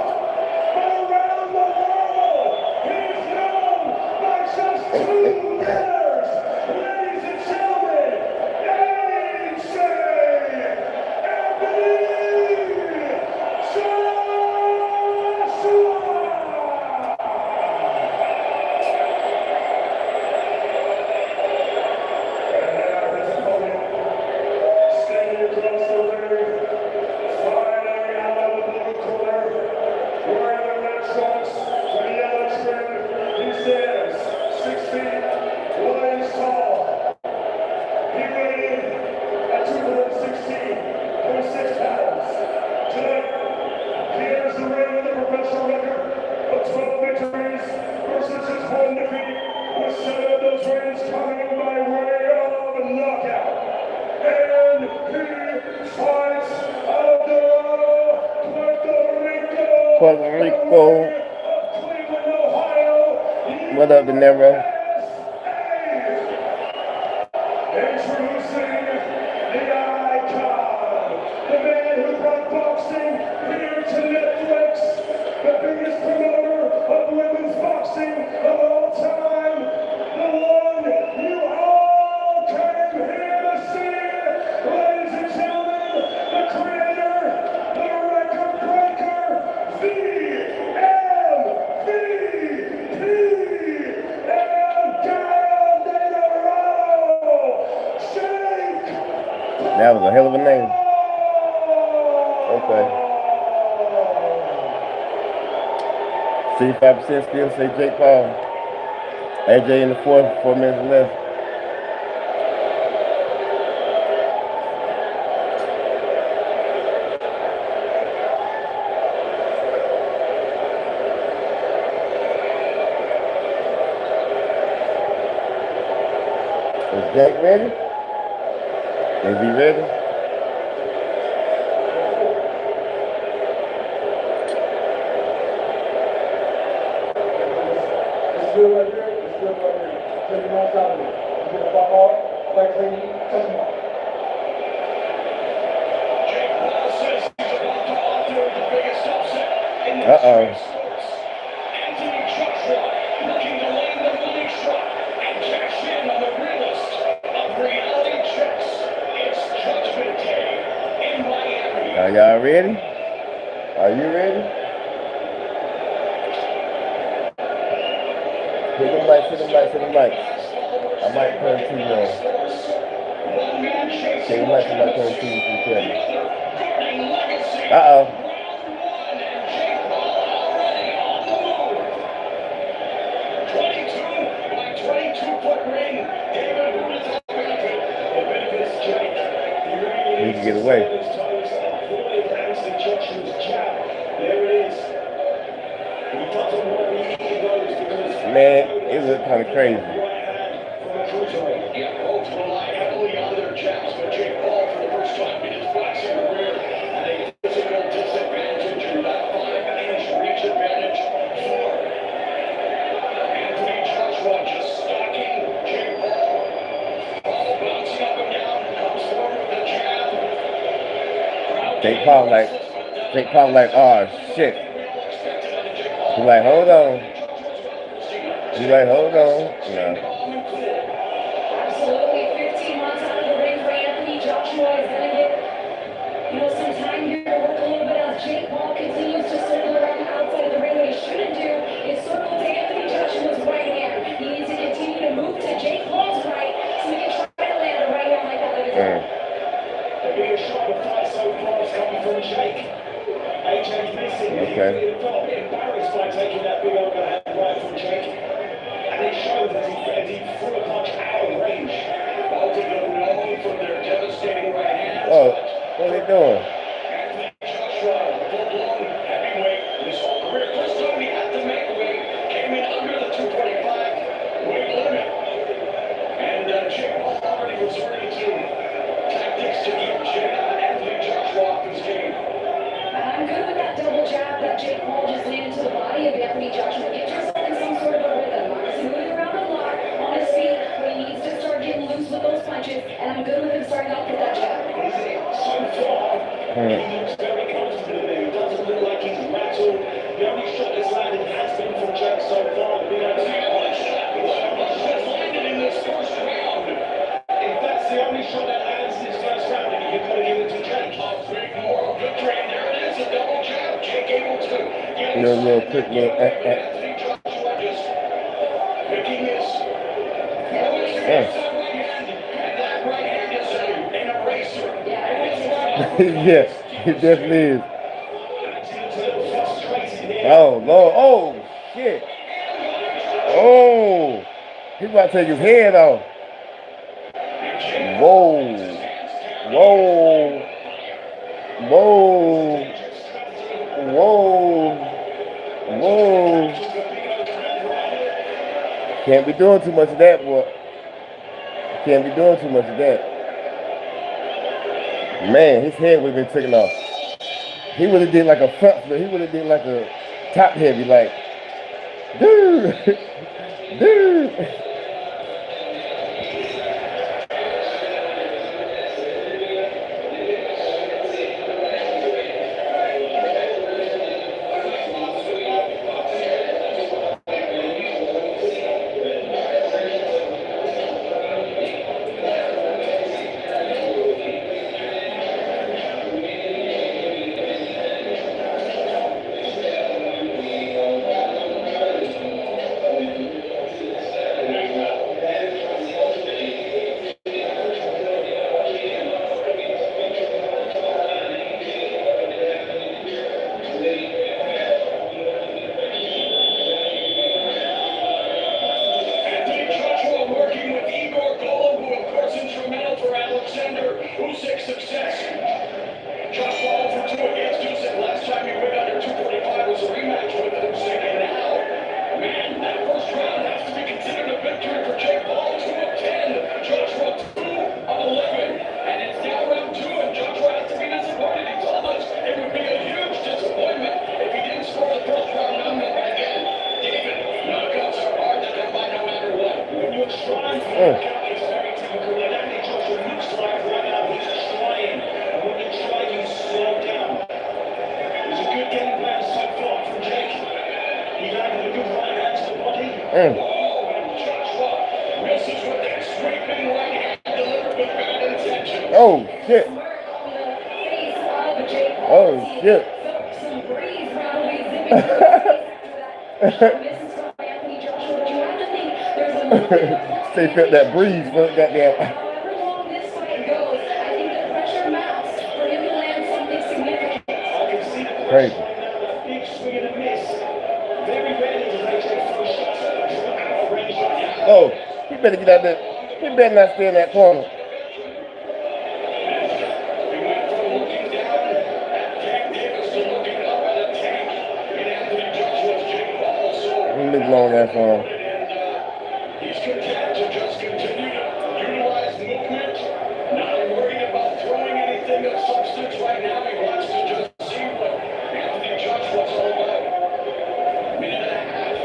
But around the world, he is known by just 2 letters. Ladies and gentlemen, AJ Anthony Puerto Rico. What up, De Niro? Introducing the icon, the man who brought boxing here to Netflix, the biggest promoter of women's boxing of all time, the one you all came here to see. Ladies and gentlemen, the creator, the record breaker, the MVP, El Gallo, Jake. That was a hell of a name. Okay. 65% still say Jake Paul. AJ in the fourth, 4 minutes left. Is Jake ready? Is he ready? good right there. It's good right there. Take him on top of it. You get a pop off, like clean, touch him off. Jake Paul says he's about to author the biggest upset in the Uh-oh. history of sports. Anthony Joshua looking to land the money shot and cash in on the realest of reality checks. It's Judgment Day in Miami. Are y'all ready? Are you ready? Hit them lights, hit them lights, hit them lights. I might turn TV on. One man Hit chasing them lights, I might turn TV if you the can. other guarding legacy. Uh-oh. Round one, and Jake Paul already on the move. 22 by 22-foot ring. David, who is the benefit? The benefits Jake. He can get away. There it is. He doesn't want to be those because Man, it looked kind of crazy. yeah, both rely heavily on their jabs, but Jake Paul for the first time in his boxing career had a physical disadvantage and that 5-inch reach advantage for Anthony Joshua just stalking Jake Paul. Paul bouncing up and down, comes forward with a jab. Jake Paul like, oh shit. He like, hold on. He like, hold on. No. Absolutely, 15 months out of the ring for Anthony Joshua is going to get, some time here to work a little bit as Jake Paul continues to circle around outside of the ring. What he shouldn't do is circle to Anthony Joshua's right hand. He needs to continue to move to Jake Paul's right so he can try to land a right hand like that. The biggest shot of fight so far is coming from Jake. AJ's missing. Okay. He felt embarrassed by taking that big overhand right from Jake. And it showed that he threw a punch out of range. Both of them known for their devastating right hands. Oh, what are they doing? Anthony Joshua, full-blown heavyweight, his whole career. First time he had the middleweight, came in under the 245 weight limit. And Jake Paul already resorting to tactics to keep Anthony Joshua off his game. I'm good with that double jab that Jake Paul just landed to the body of Anthony Joshua. Get yourself in some sort of a rhythm. He's moving around a lot on his feet, but he needs to start getting loose with those punches, and I'm good with him starting off with that jab. So far, he looks very confident there. He doesn't look like he's rattled. The only shot that's landed has been from Jake so far. The only shot that's landed in this first round. If that's the only shot that lands in this first round, then you've got to give it to Jake. A big moral victory, and there it is, a double jab. Jake able to get Little quick little Anthony Joshua just picking his and that right hand is an eraser. Yes, it definitely is. Oh, Lord. Oh, shit. Oh, he about to take his head off. Whoa. Whoa. Whoa. Whoa. Whoa. Can't be doing too much of that, boy. Can't be doing too much of that. Man, his head would have been taken off. He would have did like a front flip. He would have did like a top heavy, like, dude, dude. Mm. Joshua misses with that sweeping right hand delivered with bad intention. Oh shit. Oh shit. They felt that breeze for goddamn. However long this fight goes, I think the pressure mounts for him to land something significant. I can see the Crazy. flash right now, a big swing and a miss. Very rarely does AJ throw shots out of range like that. Oh, he better get out there. He better not stay in that corner. He went from looking down at Tank Davis to looking up at a tank in Anthony Joshua's Jake Paul. So Big long ass arm. he's content to just continue to utilize movement, not worried about throwing anything of substance right now. He wants to just see what Anthony Joshua's all about. Minute and a half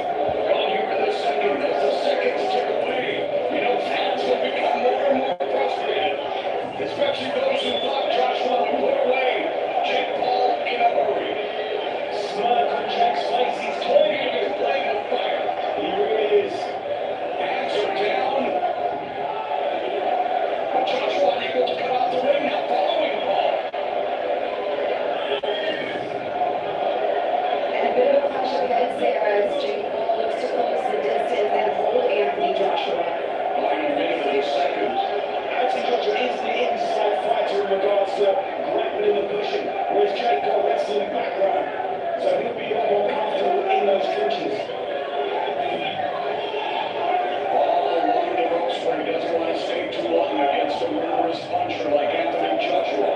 gone here in the second. As the seconds tick away, fans will become more and more frustrated, especially those who thought Joshua would put away Jake Paul in a hurry. Smug on Jack's face. He's toying with flame of fire. He really is. Hands are down. But Joshua unable to cut off the ring, now following Paul. And a bit of a clash of heads there as Jake Paul looks to close the distance and hold Anthony Joshua. Final minute of this second. Anthony Joshua is the inside fighter in regards to grappling and pushing, whereas Jake got wrestling background. So he'll be a lot more comfortable in those clinches. All along the ropes where he doesn't want to stay too long against a murderous puncher like Anthony Joshua.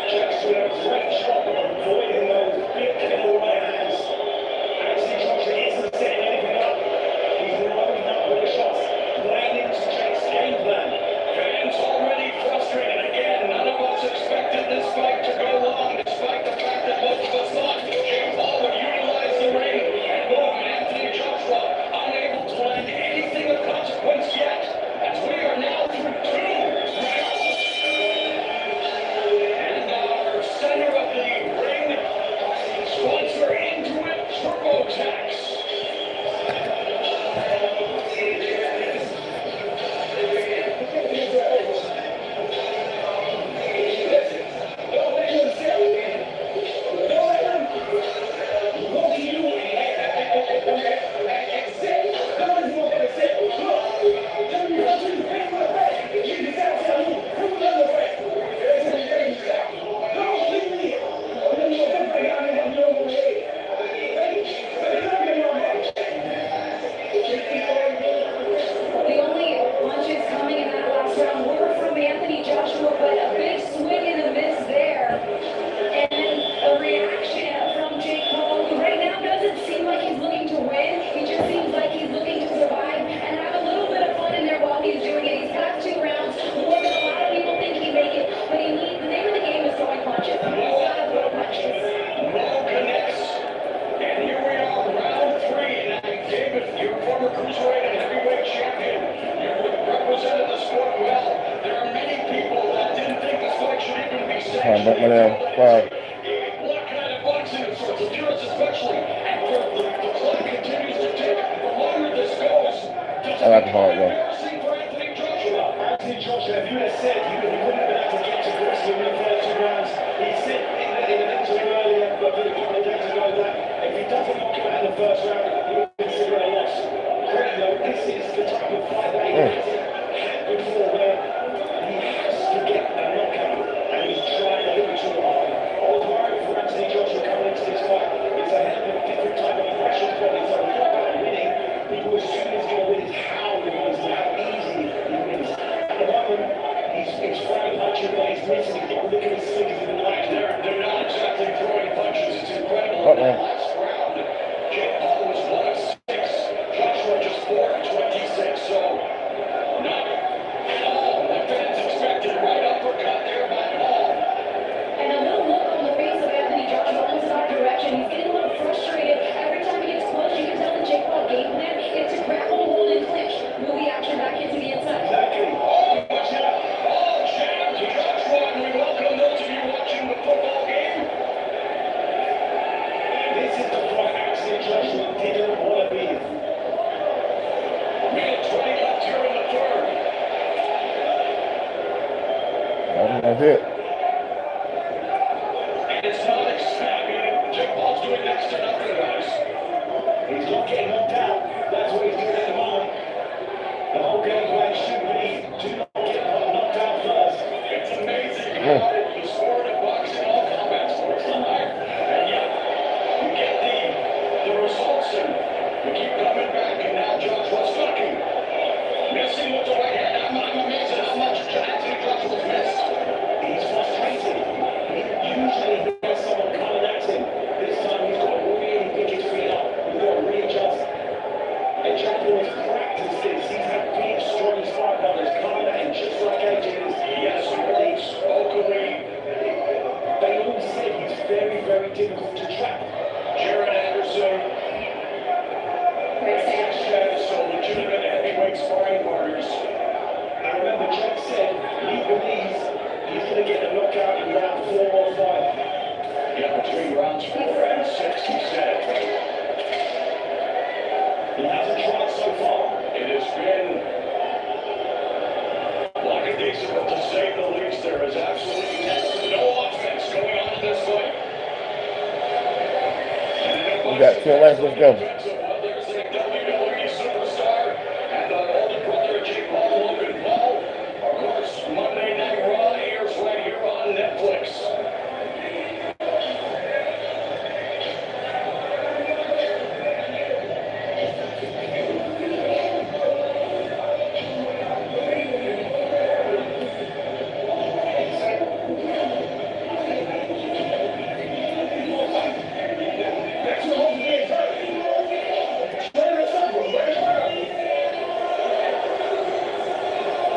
Jack's doing a great job of avoiding those big killer right hands. Anthony Joshua isn't setting anything up. He's loading up with the shots, playing into Jake's game plan. Fans already frustrated again. None of us expected this fight to go long, despite the fact that most of us thought Jake Paul would utilize the ring and move Anthony Joshua, unable to land anything of consequence yet, as we are now through 2 rounds. And our center of the ring, sponsor into it, TurboTax. The only punches coming in that last round were from Anthony Joshua, but a big swing and a miss there. And a reaction from Jake Paul, who right now doesn't seem like he's looking to win. He just seems like he's looking to survive and have a little bit of fun in there while he's doing it. He's got 2 rounds, more than a lot of people think he make it, but the name of the game is throwing punches. He's got to throw punches. Mo connects. And here we are, round 3. Now, David, your former cruiserweight and heavyweight champion, you represented the sport well. There are many people that didn't think this fight should even be sanctioned. But my damn, wow. What kind of boxing of sorts, endurance especially, after the clock continues to tick, the longer this goes, does I like the hard though. embarrassing for Anthony Joshua. Anthony Joshua, if you had said he wouldn't have been able to get to wrestling in the first 2 rounds, he said in an interview earlier, but a couple of days ago, that if he doesn't knock him out in the first round, he would consider a loss. Great though, this is the type of fight that he has had before, where he has to get a knockout, and he's trying a little too hard. I was worried for Anthony Joshua coming into this fight. It's a hell of a different type of pressure, but it's a lot about winning. People assume he's going to win. It's how he wins now. That's it. And it's not expected. Jake Paul's doing next to nothing, guys. He's not getting knocked out. That's what he's doing at the moment. The whole game plan should be to not get knocked out first. It's amazing how the sport of boxing, all combat sports are. And yet, you get the results and you keep coming back. And now Joshua's looking. Missing with the right hand. I'm amazed at how much Anthony Joshua's missed. He's frustrated. Usually he has someone coming at him. This time he's got to really pick his feet up. He's got to readjust. And Joshua has practiced this. He's had big, strong spark brothers coming at him just like AJ's. Yes, Blades, Oakley. They all say he's very, very difficult to trap. Jared Anderson. So legitimate heavyweight sparring partners. I remember Jack said he believes he's going to get a knockout in round 4 or 5. Yeah, between rounds 4 and 6, he said. He hasn't tried so far. It has been like a decent, but to say the least, there is absolutely no offense going on in this fight. We got 10 left. Let's go.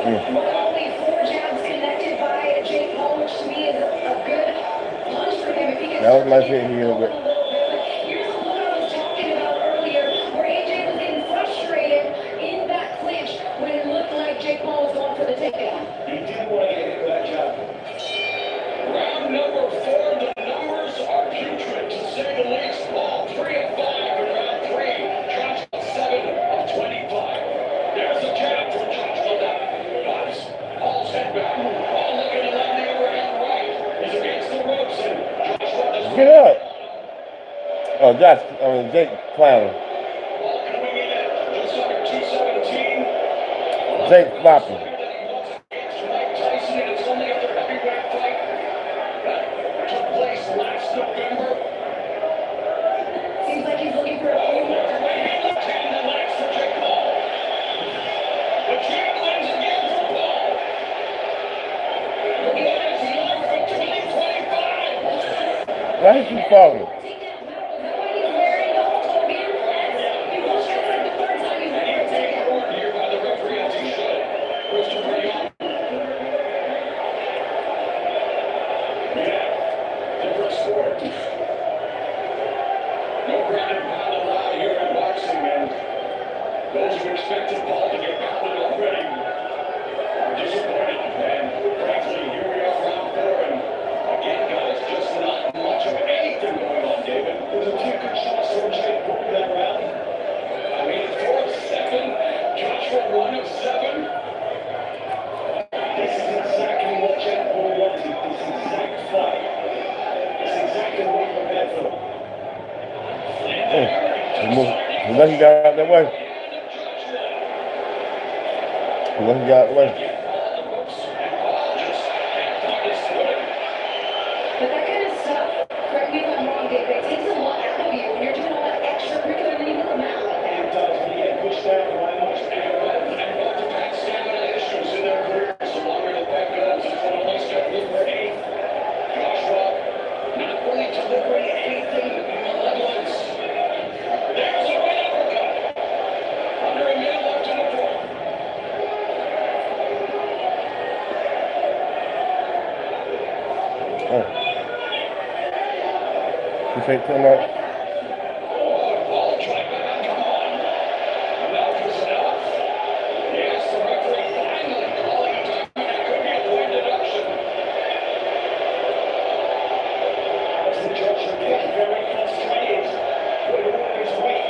Only 4 jabs connected by Jake Paul, which to me is a good punch for him if he can. That was my shit here a little bit. Here's the one I was talking about earlier, where AJ was getting frustrated in that clinch when it looked like Jake Paul was going for the takedown. He didn't want to get hit with that jab. Round number 4, the numbers are putrid to say the least. Paul 3 of 5 in round 3. Joshua 7 of 25. There's a jab from Joshua now. Paul's head back. Paul looking to land the overhand right. He's against the ropes and Joshua does Get up. Oh, Jake clowning. Paul coming in at just under 217. Jake flopping. Against Mike Tyson, and it's only other heavyweight fight that took place last November. Seems like he's looking for a full Left hand and legs for Jake Paul. The jab lands again for Paul. He has another victory in 25. Why is he falling? takedown power. Is that why he's wearing the whole beard vest? Because that's like the 3rd time he's And wearing a he's being takedown. warned here by the referee as he should. Christopher Young. Yeah, different sport. No ground and pound allowed here in boxing, and those who expected Paul to get pounded already are disappointed. And frankly, here we are round 4, and again, guys, just not much of anything going on, David. There's a few good shots from Jake Paul that round. I mean, 4 of 7, Joshua 1 of 7. This is exactly what Jake Paul wanted, this exact fight. It's exactly what he prepared for. He let him get out that way. He let him get out the way. But that kind of stuff, correct me if I'm wrong, David, it takes a lot out of you when you're doing all that extracurricular and you hit the mat like that. It does, when you get pushed down by much bigger men, and both have had stamina issues in their careers. The longer the fight goes, it's one of those that delivery. Joshua not really delivering anything malevolence. There's a right uppercut. Under a minute left in the 4th. Appreciate too much. Paul trying to come on. Enough is enough. Yes, the referee finally calling a time. That could be a point deduction. As the judge are getting very frustrated. Put it on his weight.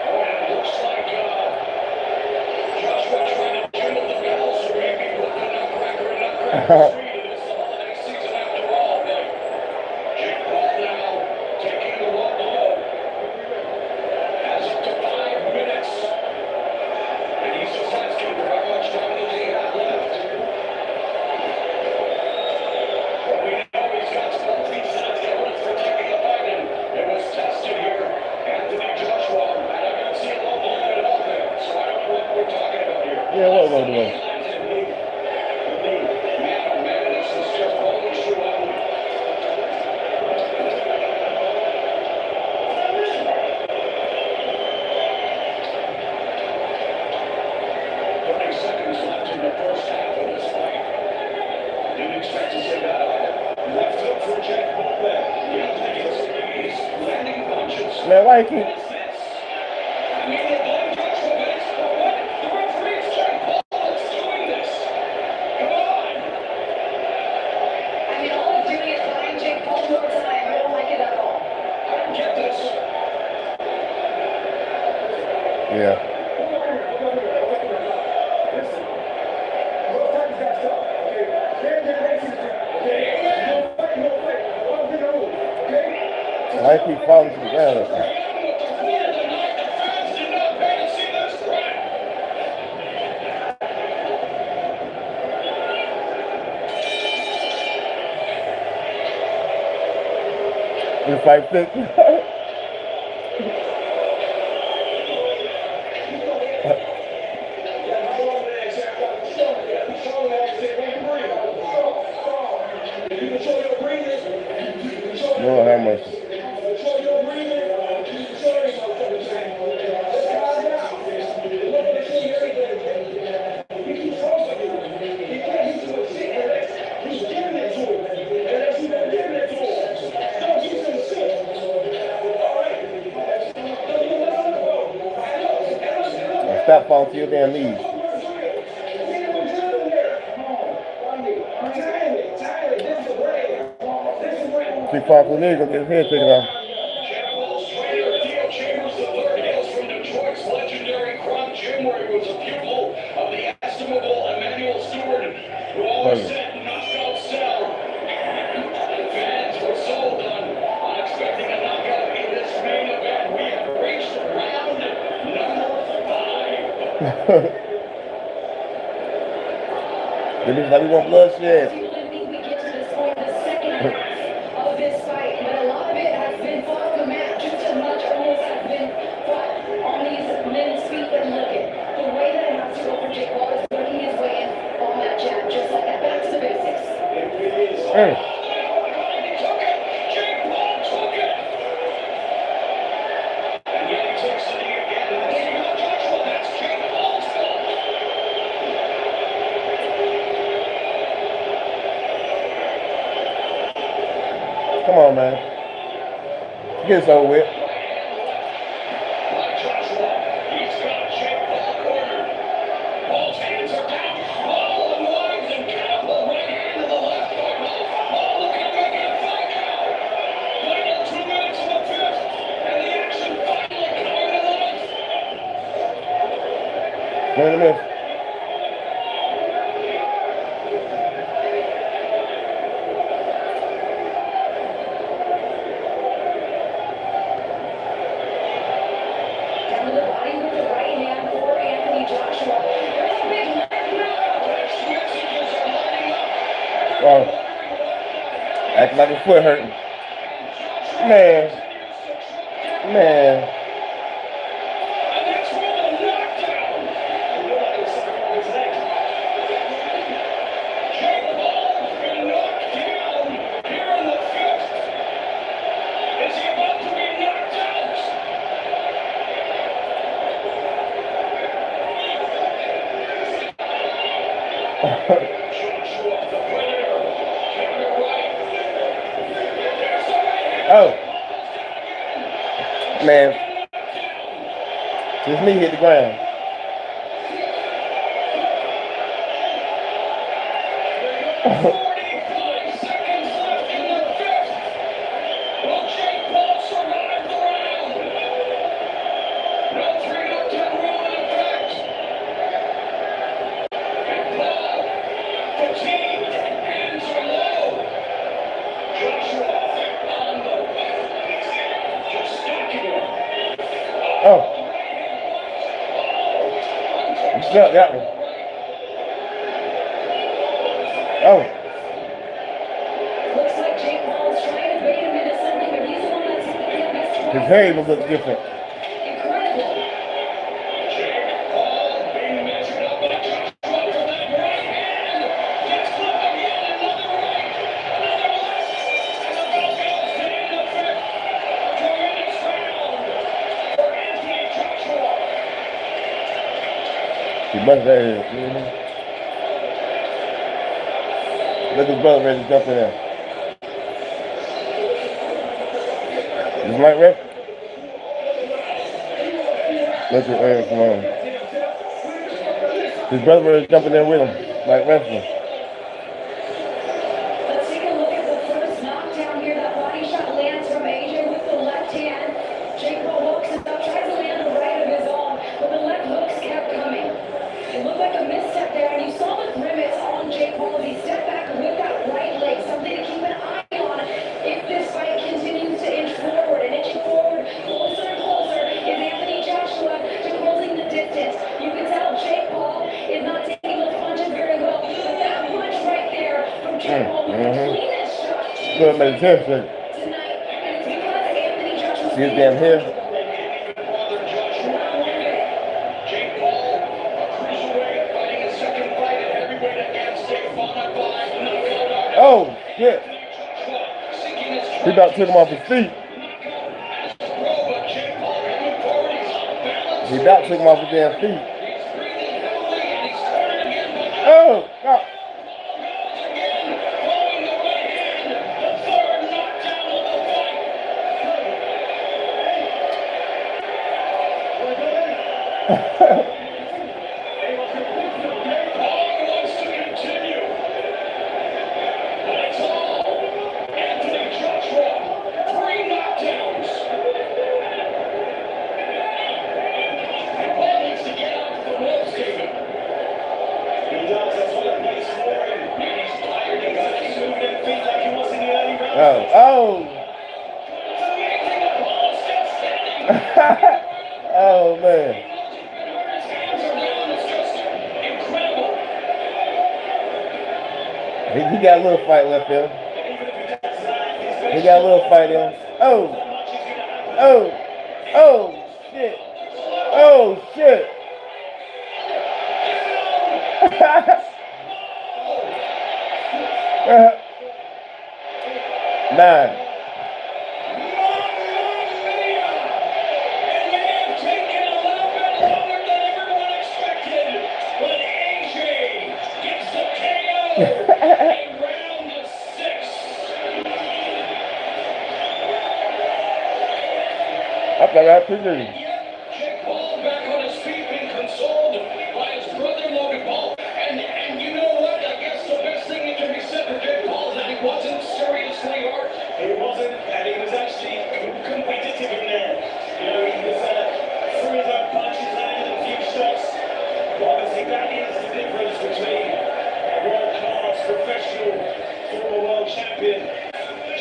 And it looks like Yeah, what we're doing? Man, why you keep... I mean, all of doing is buying Jake Paul more time. I don't like it at all. Yeah. Why you keep falling to the ground? You fight fit? Lord have mercy. Stop falling to your damn knees. Keep falling to your knees, gonna get his head taken off. This is how we want bloodshed. I think we get to this point in the second half of this fight, but a lot of it has been fought on the mat. Just as much almost has been fought on these men's feet. And look at the way that it has to go for Jake Paul is working his way in on that jab, just like that. Back to the basics. Come on, man. Get this over with. Look at this. Acting like his foot hurting. Man. Oh. Man. His knee hit the ground. Oh. You felt that one. Oh. Looks like Jake Paul's trying to bait him into something, but he's the one that's missed His twice. hair will look different. Incredible. He must have it. Look at his brother ready to jump in there. Is Mike ref? Look at Eric, come on. His brother ready to jump in there with him, like wrestling. Let's take a look at the first knockdown here. That body shot lands from AJ with the left hand. Jake Paul hooks it up, tries to land the right of his own, but the left hooks kept coming. It looked like a misstep there, and you saw the grimace on Jake Paul as he stepped back with that right leg. Something to keep an eye on if this fight continues to inch forward and inching forward closer and closer is Anthony Joshua to closing the distance. You can tell Jake Paul is not taking those punches very well, but that punch right there from Jake Paul was the cleanest shot Good meditation. tonight, and it's because Anthony Joshua See his damn hair? Jake Paul, a cruiserweight, fighting his second fight at heavyweight against Jake Paul by knockout. Oh, shit. He about to took him off his feet. He about to took him off his damn feet. Oh, God. Oh. Oh, man. He got a little fight left in him. He got a little fight in him. Oh. Oh. Oh, shit. Oh, shit. 9. I thought I appreciated it. Jake Paul back on his feet, being consoled by his brother Logan Paul. And you know what? I guess the best thing that can be said for Jake Paul is that he wasn't seriously hurt. He wasn't, and he was actually competitive in there. You know, he was threw his own punches, landed a few shots. But obviously, that is the difference between a world-class professional former world champion.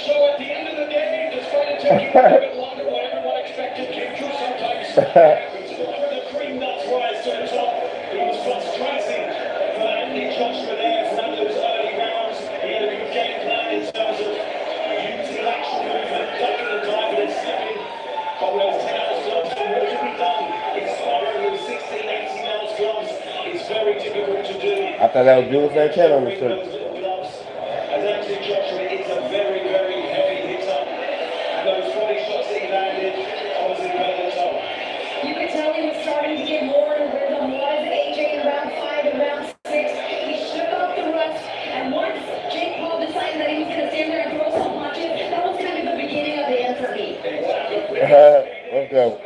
So at the end of the day, despite it taking a little bit longer, what everyone expected came true sometimes. When the cream nuts rise to the top, it was frustrating for Anthony Joshua there for those early rounds. He had a good game plan in terms of using lateral movement, ducking and diving and slipping. But with those 10 ounce gloves, what can be done in sparring with 16, 18 ounce gloves? It's very difficult to do. I thought that was Jules Santana on the shirt. Those little gloves. As Anthony Joshua is a very, very heavy hitter. And those 40 shots that he landed, obviously played the top. You could tell he was starting to get more in rhythm. Was AJ in round 5 and round 6? He shook off the rust, and once Jake Paul decided that he was going to stand there and throw some punches, that was kind of the beginning of the end for me. Let's go.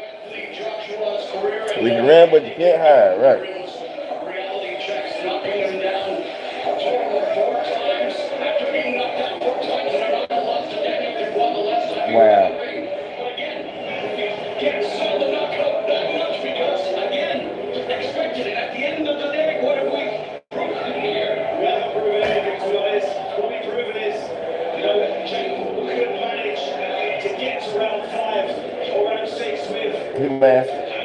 We can run, but you can't hide, right? Reality checks, knocking him down a total of 4 times. After being knocked down 4 times and another loss to Daniel Dubois the last time. Wow. But again, you can't sell the knockout that much because, again, expected it. At the end of the day, what have we proven here? We haven't proven anything, to be honest. What we've proven is, you know, Jake Paul could manage to get to round 5 or round 6 with He masked.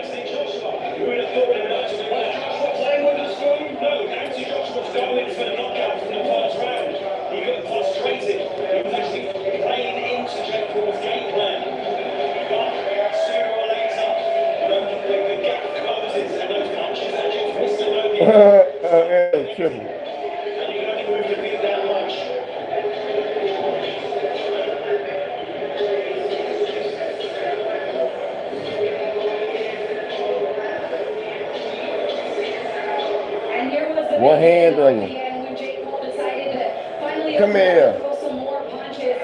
hands on you. And when Jake Paul decided to finally Come here. throw some more punches,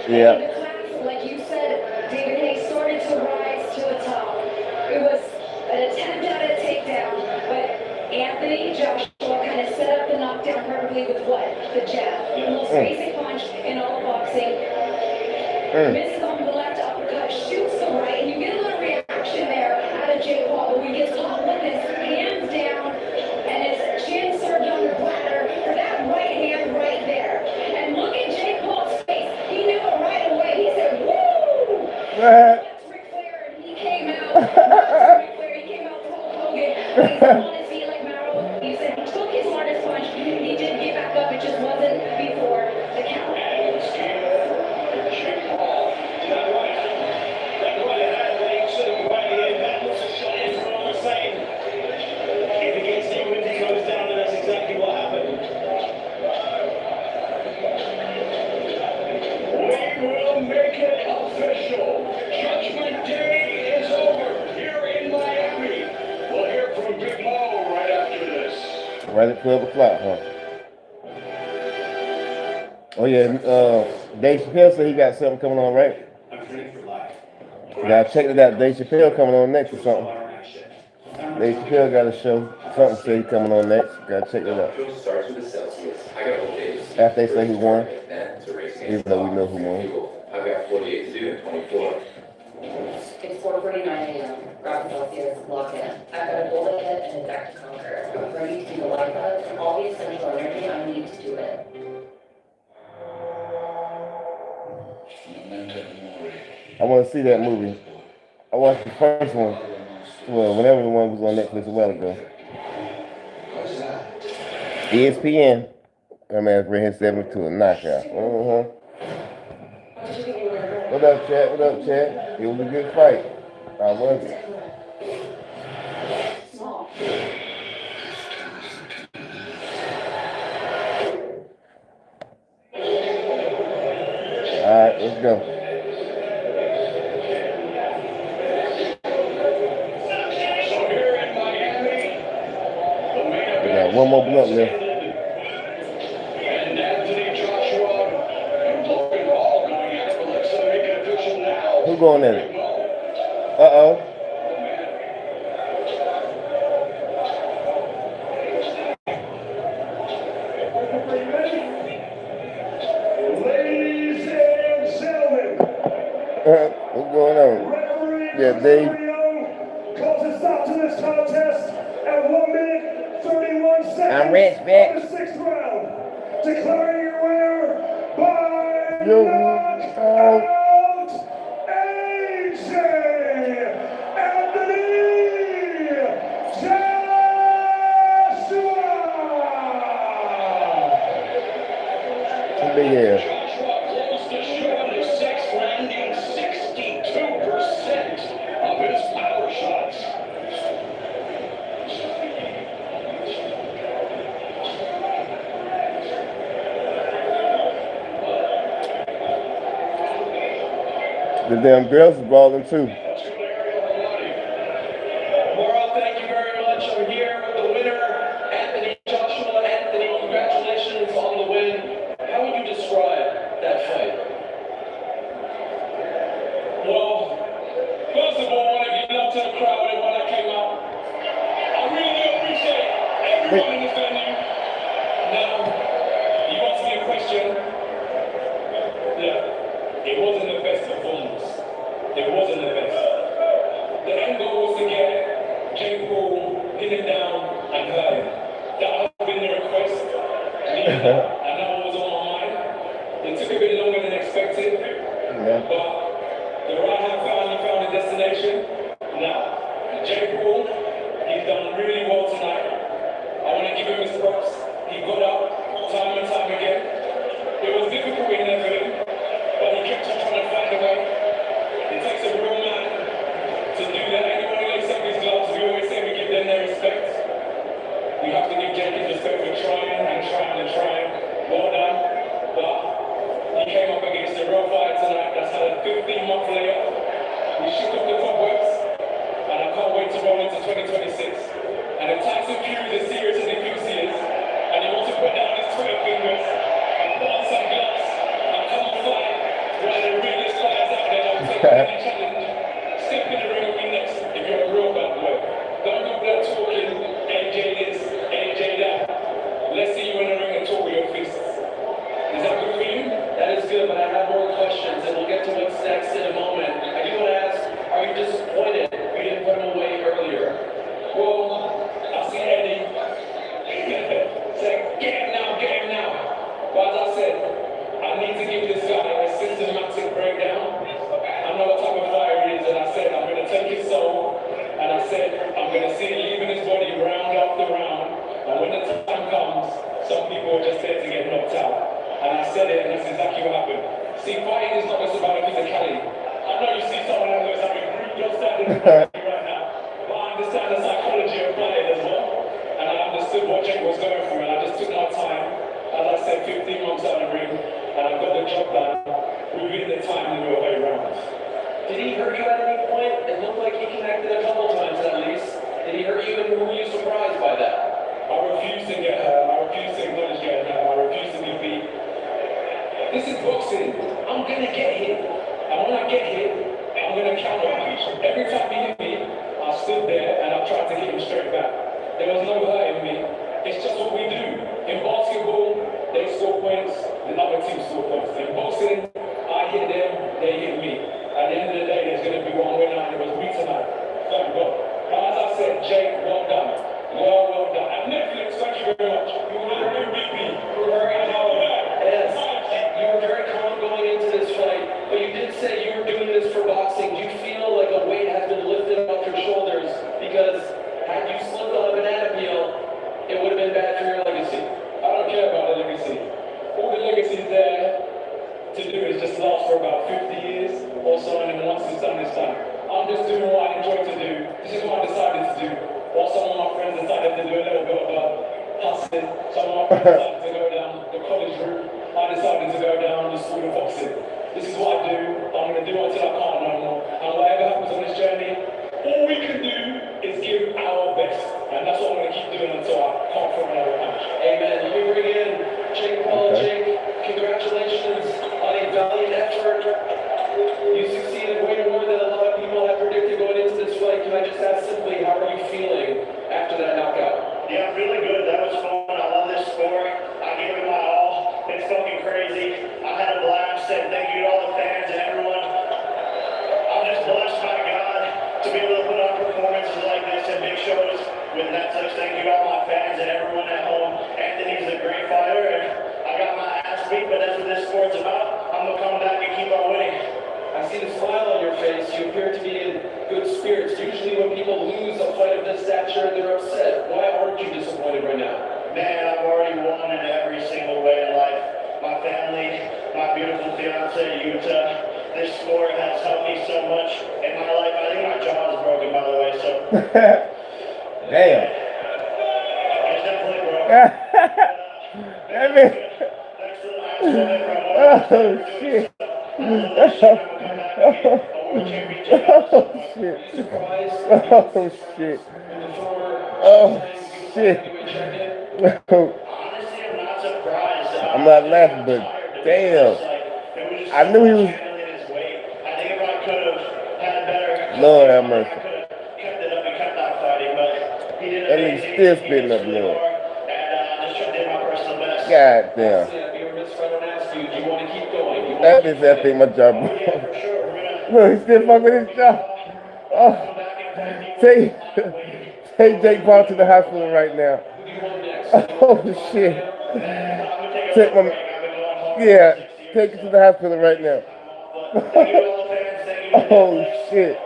Yeah. and the class, like you said, David Hayes started to rise to the top. It was an attempt at a takedown, but Anthony Joshua kind of set up the knockdown perfectly with what? The jab. The most basic punch in all of boxing. Misses on the left uppercut, shoots the right, and you get a little reaction there out of Jake Paul, but when he gets caught with his hands down and his chin served on the platter for that right hand right there. And look at Jake Paul's face. He knew it right away. He said, woo! That's Ric Flair, and he came out. That's Ric Flair. He came out to Hulk Hogan. He's on his feet like Merrill. He said he took his hardest punch. He did get back up. It just wasn't before the count. Right at 12 o'clock, huh? Oh yeah, Dave Chappelle said he got something coming on, right? Gotta check it out. Dave Chappelle coming on next or something. Dave Chappelle got a show. Something say he coming on next. Gotta check it out. Starts with the Celsius. I got a days. After they say he won, To race even though we know who won. I've got 48 to do and 24. It's 4:49 a.m. Robin Celsius, lock in. I've got a goal ahead and a back to conquer. I'm ready to do the life of and all the essential energy I need to do it. I want to see that movie. I watched the first one. Well, whenever the one was on Netflix a while ago. ESPN. That man's bring his 7 to a knockout. What up, Chad? What up, Chad? It was a good fight. I was it. All right, let's go. We got one more blunt left. Who going at it? Uh-oh. Ladies and gentlemen, What's going on? Yeah, Dave. calls a stop to this contest at 1 minute 31 seconds. I'm Rich, bitch. Of the 6th round. Declaring your winner by Yo, knockout, AJ Anthony Joshua. Big ass. Joshua closed the show in the 6th, landing 62% of his power shots. The damn girls is balling too. World, thank you very much. I'm here with the winner, Anthony Joshua. Anthony, congratulations on the win. How would you describe that fight? Well, first of all, I want to give love to the crowd and when I came out. I really do appreciate everyone in this venue. Now, you asked me a question. Yeah. It wasn't the best performance. It wasn't the best. The end goal was to get Jake Paul, pin him down, and hurt him. That had been the request. And that was on my mind. It took a bit longer than expected. Yeah. But the right hand found a destination. Now, Jake Paul, he's done really well tonight. I want to give him his props. He got up time and time again. It was difficult in there for him. But he kept on trying to find a way. It takes a real man to do that. Anyone who lifts up his gloves, we always say we give them their respect. We have to give Jake his respect for trying and trying and trying. Well done. But he came up against a real fight tonight that's had a 15-month layoff. We shook off the cobwebs, and I can't wait to roll into 2026. And if Tyson Fury is as serious as he thinks he is, any challenge, step in the ring with me next if you're a real bad boy. Don't go there talking AJ this, AJ that. Let's see you in the ring and talk with your fists. Is that good for you? That is good, but I have more questions, and we'll get to what's next in a moment. I do want to ask, are you disappointed you didn't put him away earlier? Well, I see Eddie. Say, get him now, get him now. But as I said, I need to give this guy a systematic breakdown. I know what type of fire he is, and I said, I'm going to take his soul, and I said, I'm going to see it leaving his body round after round, and when the time comes, some people are just there to get knocked out. And I said it, and that's exactly what happened. See, fighting is not just about a physicality. I know you see someone that looks like a group, you're standing in front of me right now, but I understand the psychology of fighting as well, and I understood what Jake was going through, and I just took my time, as I said, 15 months out of the ring, and I got the job done within the time that we were very rounds. Did he hurt you at any point? It looked like he connected a couple times at least. Did he hurt you, and were you surprised by that? I refuse to get hurt, I refuse to acknowledge getting hurt, I refuse to be beat. This is boxing. I'm gonna get hit. And when I get hit, I'm gonna counter punch. Every time he hit me, I stood there and I tried to hit him straight back. There was no hurt in me. It's just what we do. In basketball, they score points, the other team score points. In boxing, I hit them, they hit me. At the end of the day, there's gonna be one winner, and it was me tonight. Thank God. But as I said, Jake, well done. Well done. And Netflix, thank you very much. You were the MVP. You were very humble. Yes, you were very calm going into this fight, but you did say you were doing this for boxing. Do you feel like a weight has been lifted off your shoulders? Because had you slipped on a banana peel, it would have been bad for your legacy. I don't care about the legacy. All the legacy's there to do is just last for about 50 years or so, and then once it's done, it's done. I'm just doing what I enjoy to do. This is what I decided to do. While some of my friends decided to do a little bit of hustling, some of my friends decided to go down the college route. I decided to go down the school of boxing. This is what I do. I'm going to do it until I can't no more. And whatever happens on this journey, all we can do is give our best. And that's what I'm going to keep doing until I can't throw another punch. Amen. Let me bring in Jake Paul. Jake, congratulations on a valiant effort. You succeeded way more than a lot of people had predicted going into this fight. Can I just ask simply, how are you feeling after that knockout? Yeah, I'm feeling good. That was fun. I love this sport. I gave it my all. It's fucking crazy. I had a blast, and thank you to all the fans and everyone. I'm just blessed by God to be able to put on performances like this and big shows with Netflix. Thank you to all my fans and everyone at home. Anthony's a great fighter, and I got my ass beat, but that's what this sport's about. I'm gonna come back and keep on winning. I see the smile on your face. You appear to be in good spirits. Usually when people lose a fight of this stature, they're upset. Why aren't you disappointed right now? Man, I've already won in every single way in life. My family, my beautiful fiance, Utah. This sport has helped me so much in my life. I think my jaw is broken, by the way, so. Damn. It's definitely broken. That man. Thanks to the last one, Oh, shit. Oh, shit. Oh, shit. Oh, shit. honestly, I'm not surprised. I'm not laughing, but damn. I knew he was. Handling his weight. I think if I could have had better. Lord have mercy. I could have kept it up and kept on fighting, but he did And he's amazing. still He spitting did up really blood. hard, and just did my personal best. God damn. I'd be remiss if I don't ask you, do you want to keep going? Do you want That to is that thing, my job. Yeah, for sure. We're gonna Look, he still fucking with his job. Oh, come back and fight people. take Jake Paul to the hospital right now. who do you want next? Oh, shit. I'm gonna take a Take little my, break. I've been going home yeah, for 6 years. take it to the hospital right now. But thank you to all the fans. Thank you to Oh, Netflix. shit.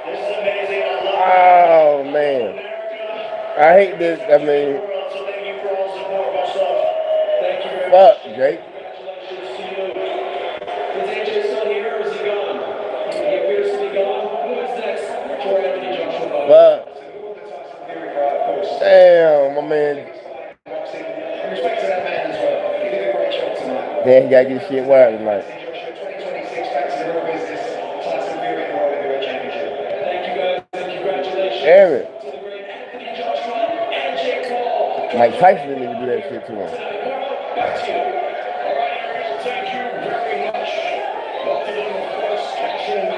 This is amazing. I love Oh, man. America. I hate this. I mean, World, so thank you for all the support. Much love. Thank you very fuck, much. Jake. Congratulations to you. Is AJ still here or is he gone? He appears to be gone. Who is next for Anthony Joshua? Fuck. Damn, my man. Respect to that man as well. He did a great job tonight. Damn, he gotta get shit wild tonight. 2026 back to the real business. Tyson Fury and World Heavyweight Championship. Thank you guys and congratulations Aaron. to the great Anthony Joshua and Jake Paul. Mike Tyson didn't even do that shit to him. Back to you. All right, Aaron, thank you very much. Welcome to the first action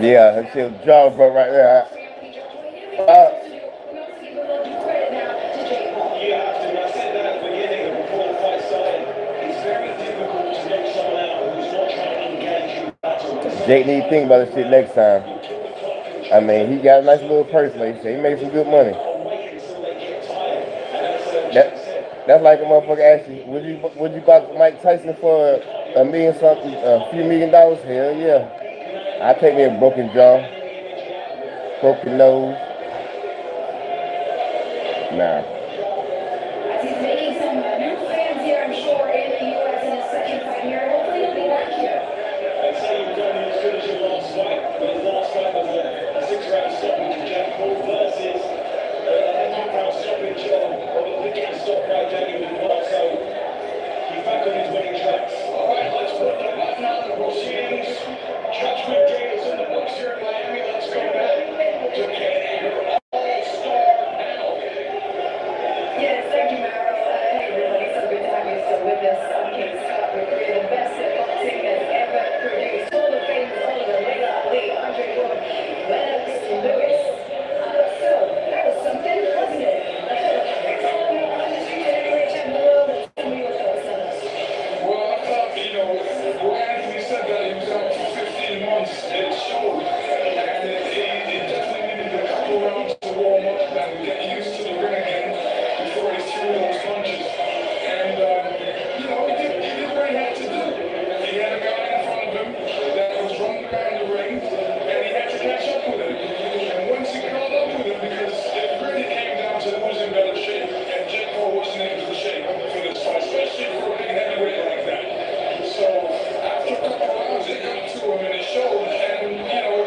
Yeah, her shit was jaw broke right there. We also give a little due credit now to Jake Paul. You have to. I said that at the beginning before the fight started. It's very difficult to knock someone out who's not trying to engage you battle. Jake need to think about this shit next time. I mean, he got a nice little purse, like he said. He made some good money. That's like a motherfucker asked you, would you box Mike Tyson for a million something, a few $1 million? Hell yeah. I take me a broken jaw, broken nose. Nah. As he's making some new fans here, I'm sure, in the U.S. in his second fight here. Hopefully he'll be back here. I'd say you've done as good as your last fight, but his last fight was a 6-round stoppage of Jack Paul versus a 9-round stoppage of a wicked stop by Daniel Dubois. So he's back on his winning tracks. All right, let's put that back now. The proceedings. Judgment Day is in the books here in Miami. Let's go back to Canada. Yes, thank you, Mara. Hey, everybody, so good to have you still with us. I'm King Scott. We're creating the best that boxing has ever produced. Hall of Famers, Oliver, Layla Ali, Andre Ward, Lennox Lewis. So, that was something, wasn't it? It's all on the street and everywhere, chat in the world. Tell me your thoughts on us. Well, I thought, when Anthony said that he was out for 15 months, it showed. And it definitely needed a couple rounds to warm up and get used to the ring again before he threw those punches. And, he did what he had to do. He had a guy in front of him that was running around the ring, and he had to catch up with him. And once he caught up with him, because it really came down to who was in better shape, and Jake Paul wasn't in good shape for this fight, especially for a big heavyweight like that. So after a couple rounds, it got to him and it showed. And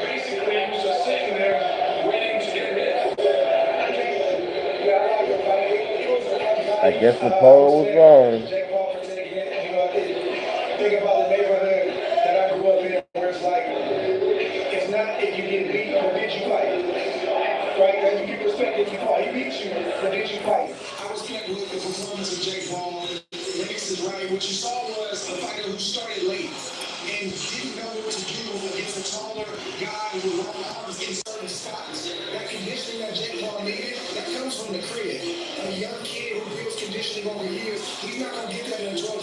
basically he was just sitting there waiting to get hit. I guess the poll was wrong. Jake Paul for taking it. Think about the neighborhood that I grew up in, where it's like, it's not if you get beat, but did you fight? Right? That you get respect if you fight. He beat you, but did you fight? I was kept with the performance of Jake Paul. Rex is right. What you saw was a fighter who started late and didn't know what to do against a taller guy with long arms in certain spots. That conditioning that Jake Paul needed, that comes from the crib. A young kid who builds conditioning over years, he's not going to get that in a 12